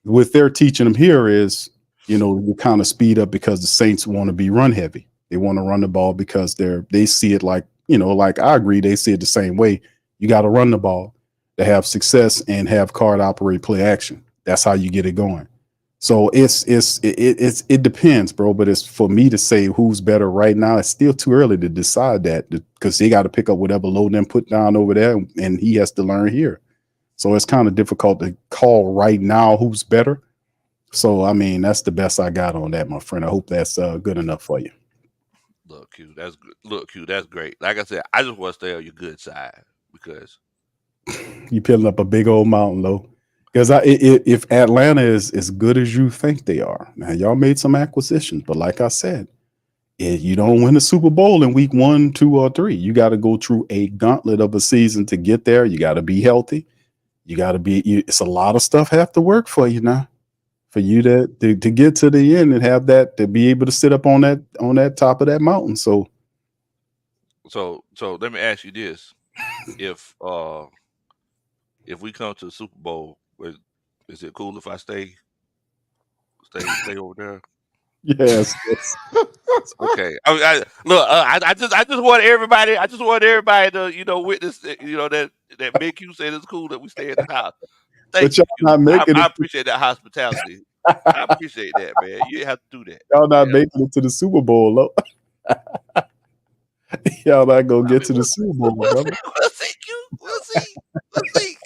what they're teaching him here is, you kind of speed up because the Saints want to be run heavy. They want to run the ball because they see it like I agree. They see it the same way. You got to run the ball to have success and have Carr operate play action. That's how you get it going. So it depends, bro. But it's for me to say who's better right now. It's still too early to decide that because they got to pick up whatever load them put down over there, and he has to learn here. So it's kind of difficult to call right now who's better. So I mean, that's the best I got on that, my friend. I hope that's good enough for you. Look, Q, that's good. Look, Q, that's great. Like I said, I just want to stay on your good side because you peeling up a big old mountain, Low. Because if Atlanta is as good as you think they are, now y'all made some acquisitions, but like I said, if you don't win the Super Bowl in week 1, 2, or 3, you got to go through a gauntlet of a season to get there. You got to be healthy. You got to be. It's a lot of stuff have to work for you now, for you to get to the end and have that, to be able to sit up on that top of that mountain. So let me ask you this: if we come to the Super Bowl, is it cool if I stay over there? Yes. Okay. I just want everybody to witness that Big Q said it's cool that we stay in the house. Thank you. I appreciate that hospitality. I appreciate that, man. You have to do that. Y'all not making it to the Super Bowl, though. Y'all not gonna get to the Super Bowl, We'll brother. see. We'll see. Q. We'll see. We'll see.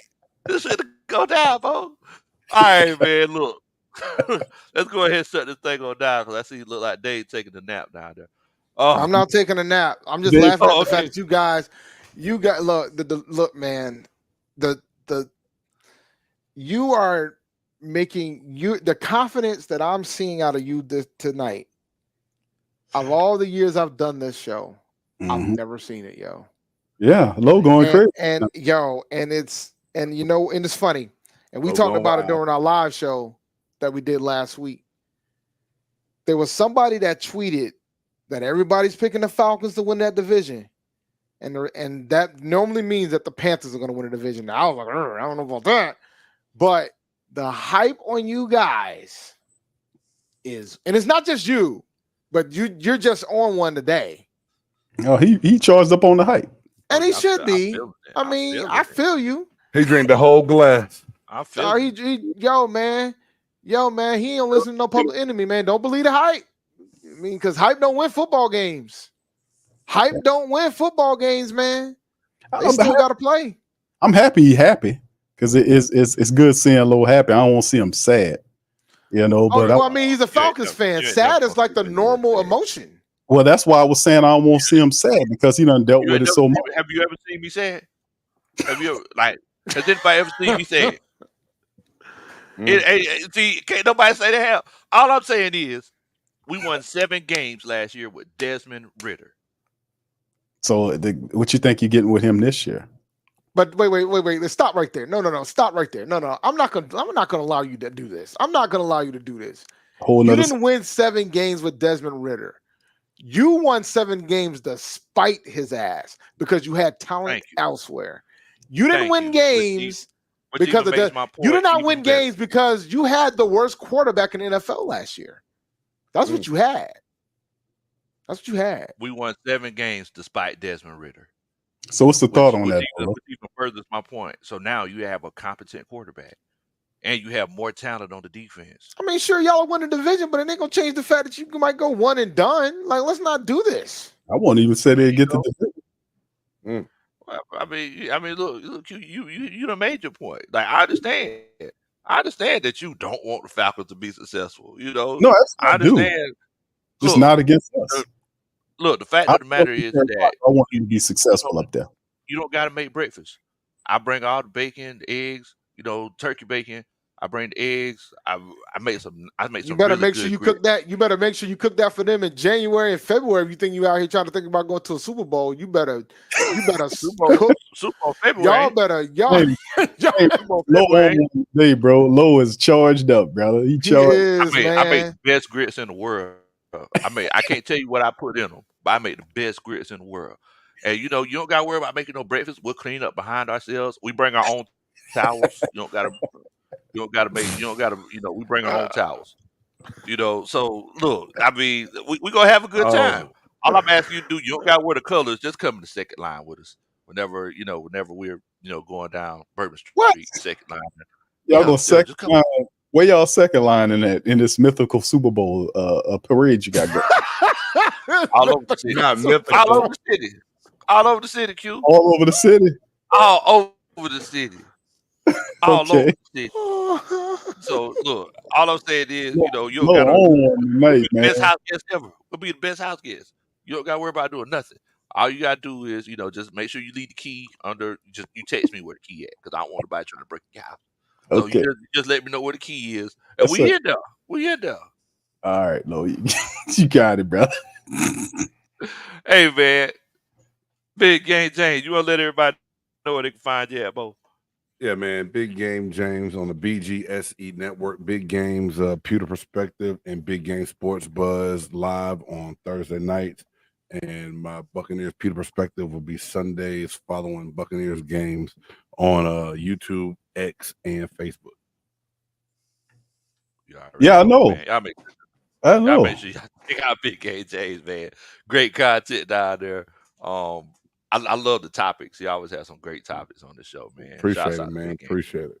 This should go down, bro. All right, man. Look, let's go ahead and shut this thing on down because I see it look like Dave taking a nap down there. I'm not taking a nap. I'm just Dave- laughing at the okay. fact that you got look, man. You are making the confidence that I'm seeing out of you tonight. Of all the years I've done this show, I've Mhm. never seen it, yo. Yeah, low going crazy. And it's funny. And we Oh, talked going about it wild. during our live show that we did last week. There was somebody that tweeted that everybody's picking the Falcons to win that division. And that normally means that the Panthers are going to win the division. Now, I was like, I don't know about that. But the hype on you guys is, and it's not just you, but you're just on one today. Oh, he charged up on the hype. And he I should be. feel it. I mean, feel I it. feel you. He drank the whole glass. I feel Oh, it. yo, man, he don't listen to no Public Enemy, man. Don't believe the hype. I mean, because hype don't win football games. Hype don't win football games, man. They still got to play. I'm happy he happy because it's good seeing Low happy. I don't want to see him sad, you know. But I mean, he's a Falcons fan. Sad is like the normal emotion. well, that's why I was saying I don't want to see him sad because he done dealt with it so much. Have you ever seen me sad? Have you ever, has anybody ever seen me sad? See, can't nobody say that. Hell, all I'm saying is we won 7 games last year with Desmond Ritter. So what you think you're getting with him this year? But wait. Let's stop right there. No. Stop right there. No. I'm not gonna allow you to do this. I'm not gonna allow you to do this. Whole You nother. didn't win 7 games with Desmond Ritter. You won 7 games despite his ass because you had talent elsewhere. You didn't win games because of that. You did not win games because you had the worst quarterback in the NFL last year. That's what you had. That's what you had. We won 7 games despite Desmond Ritter. So what's the thought on that? Which even furthers my point. So now you have a competent quarterback, and you have more talent on the defense. I mean, sure, y'all win the division, but it ain't gonna change the fact that you might go one and done. Like, let's not do this. I won't even say they get the division. I mean, look, you done made your point. Like, I understand that you don't want the Falcons to be successful. You know, No, that's I do. understand. Just Look, not against us. Look, the fact of the matter is that I want you to be successful up there. you don't got to make breakfast. I bring all the bacon, the eggs, turkey bacon. I bring the eggs. I make some. You better really make sure good you grits. cook that. You better make sure you cook that for them in January and February. If you think you out here trying to think about going to a Super Bowl, you better Super cook. Bowl February. Hey, Low on one day, bro. Low is charged up, brother. He charged. I make the best grits in the world. I can't tell you what I put in them, but I make the best grits in the world. And you don't gotta worry about making no breakfast. We'll clean up behind ourselves. We bring our own towels. We bring our own towels. So look, I mean, we gonna have a good time. All I'm asking you to do, you don't gotta wear the colors. Just come in the second line with us. Whenever we're going down Bourbon Street, What? second line. Y'all go second line. Where y'all second line in this mythical Super Bowl parade you got going? All over the city. Not mythical. All over the city. All over the city, Q. All over the city. All over the city. All Okay. over the city. So look, all I'm saying is, you don't No, gotta on tonight, be the man. best house guest ever. We'll be the best house guest. You don't gotta worry about doing nothing. All you gotta do is, just make sure you leave the key under. You text me where the key at, because I don't want nobody trying to break the house. So Okay. you just let me know where the key is, and That's we it. in there. We in there. All right, no, you got it, brother. Hey man, Big Game James, you wanna let everybody know where they can find you at, Bo? Yeah, man. Big Game James on the BGSE network. Big Games, Pewter Perspective, and Big Game Sports Buzz live on Thursday nights. And my Buccaneers Pewter Perspective will be Sundays following Buccaneers games on YouTube, X, and Facebook. Yeah, I know. Man. I Y'all know. make sure y'all check out Big Game James, man. Great content down there. I love the topics. He always has some great topics on the show, man. Appreciate Shouts it, out to man. Big Game. Appreciate it.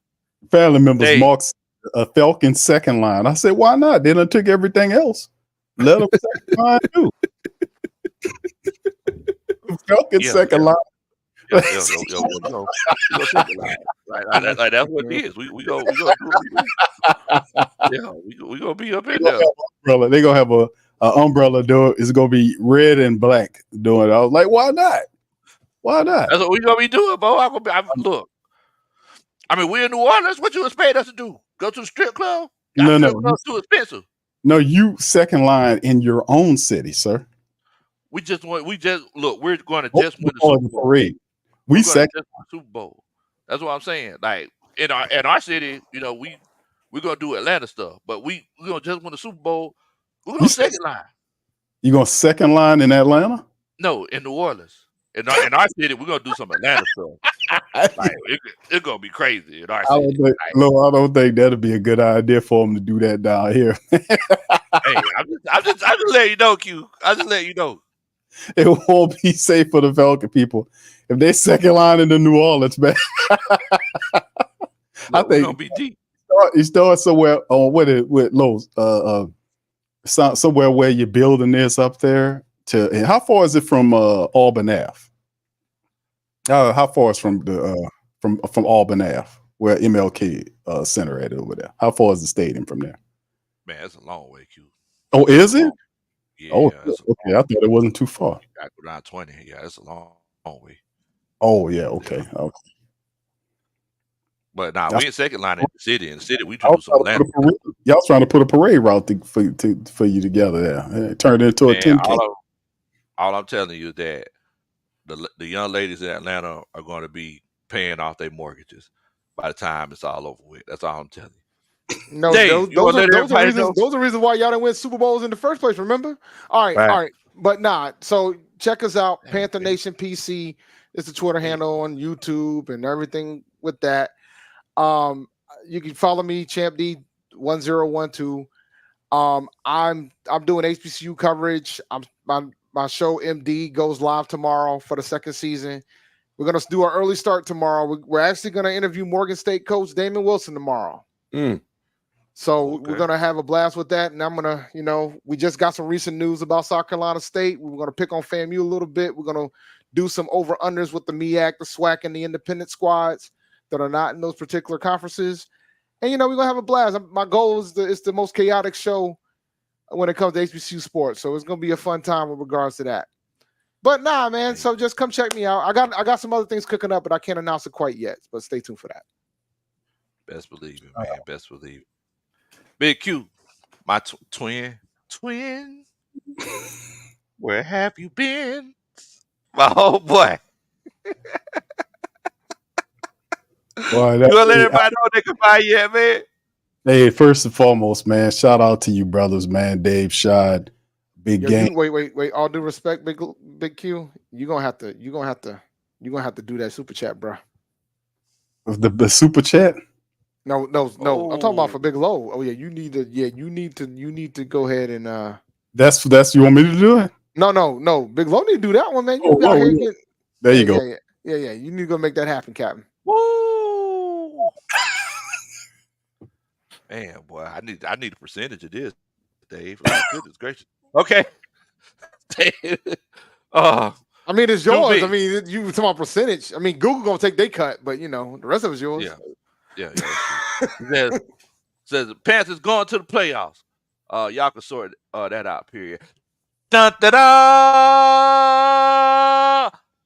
Family members Dave. marks a Falcon second line. I said, why not? They done took everything else. Let them second line too. Falcons second line. Yo, second line. Like that's what it is. We go do it. Yeah, we gonna be up in there. Umbrella. They're gonna have a umbrella do it. It's gonna be red and black doing it. I was like, why not? Why not? That's what we gonna be doing, bro. Look. I mean, we're in New Orleans. What you expect us to do? Go to the strip club? No. Too expensive. No, you second line in your own city, sir. We're going to just win the Super Bowl. Parade. We second Super Bowl. That's what I'm saying. Like in our city, we're gonna do Atlanta stuff, but we're gonna just win the Super Bowl. We're gonna second line. You gonna second line in Atlanta? No, in New Orleans. In our city, we're gonna do some Atlanta stuff. Like it's gonna be crazy in our city. I don't think that'd be a good idea for them to do that down here. Hey, I'm just letting you know, Q. I'm just letting you know. It won't be safe for the Falcon people if they second line in the New Orleans, man. I think gonna be deep. You start somewhere on with Lowe's, somewhere where your building is up there. And how far is it from Auburn Ave? How far is from the from Auburn Ave, where MLK Center at over there? How far is the stadium from there? Man, that's a long way, Q. Oh, is it? Yeah. Oh, okay. I thought it wasn't too far. Around 20. Yeah, that's a long way. Oh, yeah. Okay. But we in second line in the city. In the city, we do some land. Y'all trying to put a parade route for you together there. It turned into a 10K. All I'm telling you is that the young ladies in Atlanta are going to be paying off their mortgages by the time it's all over with. That's all I'm telling you. No, Dave, those are reasons why y'all didn't win Super Bowls in the first place. Remember? All right. But so check us out, Panther Nation PC. It's the Twitter handle on YouTube and everything with that. You can follow me, Champ D 1012. I'm doing HBCU coverage. My show MD goes live tomorrow for the second season. We're gonna do our early start tomorrow. We're actually gonna interview Morgan State coach Damon Wilson tomorrow. So we're gonna have a blast with that, and I'm gonna, we just got some recent news about South Carolina State. We're gonna pick on FAMU a little bit. We're gonna do some over unders with the MEAC, the SWAC, and the independent squads that are not in those particular conferences. And we're gonna have a blast. My goal is it's the most chaotic show when it comes to HBCU sports. So it's gonna be a fun time with regards to that. But nah, man. So just come check me out. I got some other things cooking up, but I can't announce it quite yet. But stay tuned for that. Best believe it, man. Best believe it. Big Q, my twin. Where have you been? My old boy. Boy, you gonna let everybody know they can buy you yet, man? Hey, first and foremost, man, shout out to you brothers, man. Dave, Shad, Big Game. Wait. All due respect, Big Q. You're gonna have to do that super chat, bro. The super chat? No. Oh. I'm talking about for Big Low. Oh yeah, you need to go ahead and That's you want me to do it? No. Big Low need to do that one, man. There you go. Yeah. You need to go make that happen, Captain. Woo! Man, boy, I need a percentage of this, Dave. Oh, goodness gracious. Okay. Dave. I mean, it's yours. I mean, you talking about percentage. I mean, Google gonna take their cut, but the rest of it's yours. Yeah. Says the Panthers going to the playoffs. Y'all can sort that out. Period. Dun, da, da!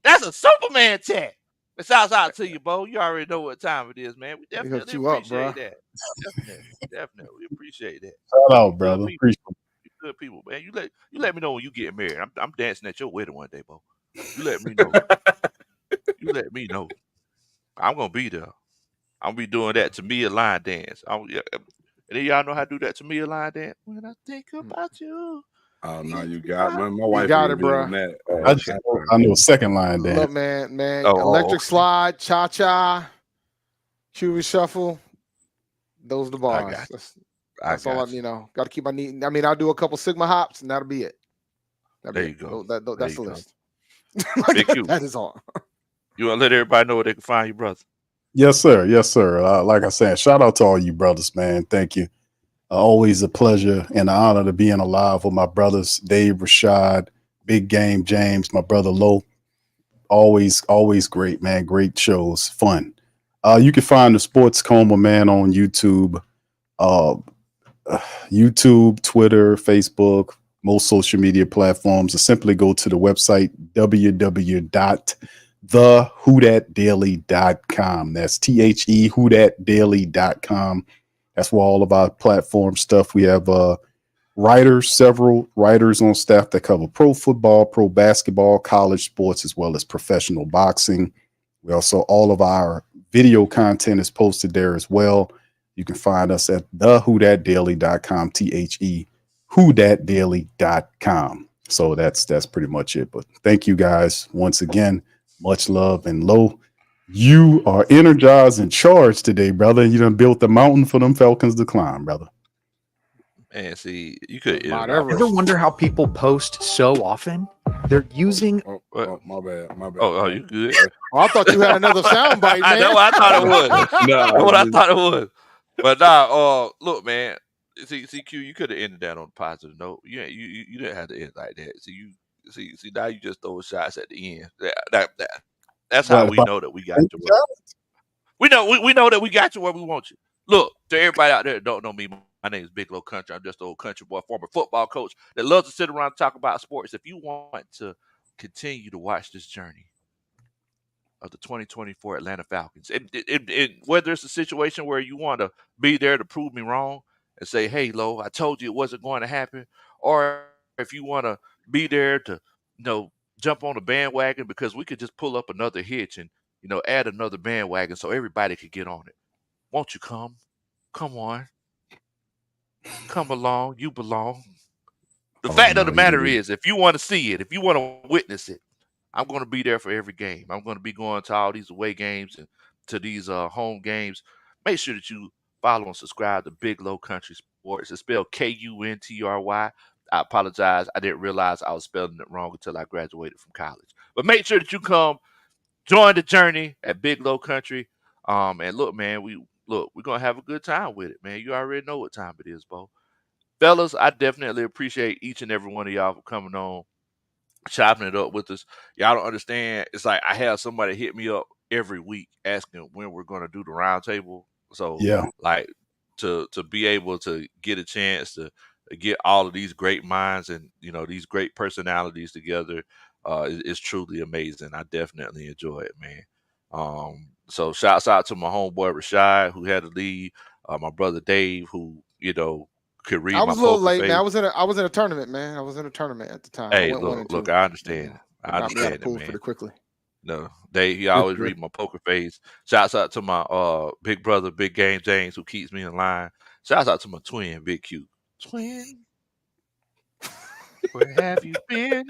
That's a Superman chat. It's out to you, Bo. You already know what time it is, man. We definitely appreciate that. Definitely, we appreciate that. Shout out, brother. Appreciate it. You good people, man. You let me know when you get married. I'm dancing at your wedding one day, Bo. You let me know. You let me know. I'm gonna be there. I'm gonna be doing that Tamia line dance. And then y'all know how to do that Tamia line dance. When I think about you. Oh no, you got my wife. You got it, bro. I know second line dance. Look, man. Electric slide, cha-cha, QB shuffle. Those are the bars. That's all got to keep my knee. I mean, I'll do a couple Sigma hops, and that'll be it. There you go. That's the list. That is all. You want to let everybody know where they can find you, brother? Yes, sir. Like I said, shout out to all you brothers, man. Thank you. Always a pleasure and an honor to being alive with my brothers, Dave, Rashad, Big Game, James, my brother Low. Always great, man. Great shows, fun. You can find the Sports Coma, man, on YouTube, Twitter, Facebook, most social media platforms. Or simply go to the website www.thewhodatdaily.com. That's THE whodatdaily.com. That's where all of our platform stuff. We have several writers on staff that cover pro football, pro basketball, college sports, as well as professional boxing. We also, all of our video content is posted there as well. You can find us at thewhodatdaily.com, THE whodatdaily.com. So that's pretty much it. But thank you guys once again. Much love. And Lo, you are energized and charged today, brother. You done built the mountain for them Falcons to climb, brother. Man, see, you could. Mount You Everest. ever wonder how people post so often? They're using. Oh, my bad. Oh, you good? Oh, I thought you had another sound bite, man. I know. I thought it was. Nah, That's what I thought it was. But nah. Look, man. See, Q, you could have ended that on a positive note. You didn't have to end like that. See, now you just throw shots at the end. That's how we know that we got you. We know that we got you where we want you. Look, to everybody out there that don't know me, my name is Big Low Country. I'm just an old country boy, former football coach that loves to sit around and talk about sports. If you want to continue to watch this journey of the 2024 Atlanta Falcons, whether it's a situation where you want to be there to prove me wrong and say, hey, Lo, I told you it wasn't going to happen, or if you want to be there to, jump on the bandwagon because we could just pull up another hitch and, add another bandwagon so everybody could get on it. Won't you come? Come on. Come along. You belong. The fact of the matter is, if you want to see it, if you want to witness it, I'm going to be there for every game. I'm going to be going to all these away games and to these home games. Make sure that you follow and subscribe to Big Low Country Sports. It's spelled Kuntry. I apologize. I didn't realize I was spelling it wrong until I graduated from college. But make sure that you come join the journey at Big Low Country. And look, man, we're gonna have a good time with it, man. You already know what time it is, Bo. Fellas, I definitely appreciate each and every one of y'all for coming on, chopping it up with us. Y'all don't understand. It's like I have somebody hit me up every week asking when we're gonna do the roundtable. So like to be able to get a chance to get all of these great minds and these great personalities together is truly amazing. I definitely enjoy it, man. So shouts out to my homeboy Rashad who had to leave, my brother Dave who could read. I was my a little poker late, face. man. I was in a tournament, man. I was in a tournament at the time. Hey, I went look, I understand. I got me out understand of pool it, man. pretty quickly. No, he always read my poker face. Shouts out to my big brother, Big Game James, who keeps me in line. Shouts out to my twin, Big Q. Twin, where have you been?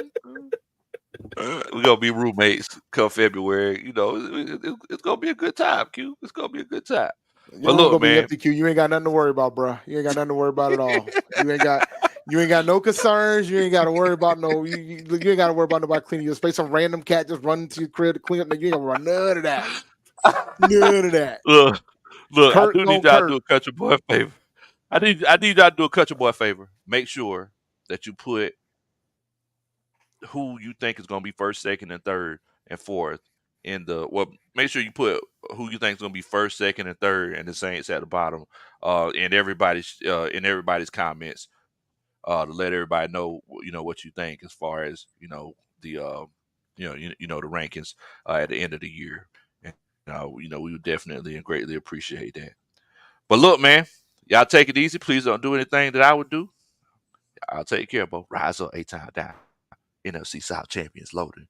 We're gonna be roommates come February. It's gonna be a good time, Q. It's gonna be a good time. Your room gonna be empty, Q. You ain't got nothing to worry about, bro. You ain't got nothing to worry about at all. You ain't got no concerns. You ain't got to worry about you ain't got to worry about nobody cleaning your space. Some random cat just running to your crib to clean up. You ain't gonna run none of that. None of that. Look, Kurt I do need y'all to do a country boy a favor. I need y'all to do a country boy a favor. Make sure that you put who you think is gonna be first, second, and third, and fourth make sure you put who you think is gonna be first, second, and third, and the Saints at the bottom. In everybody's comments. To let everybody know, what you think as far as the rankings at the end of the year, and we would definitely and greatly appreciate that. But look, man, y'all take it easy. Please don't do anything that I would do. I'll take care, bro. Rise up, 8 times down. NFC South champions loaded.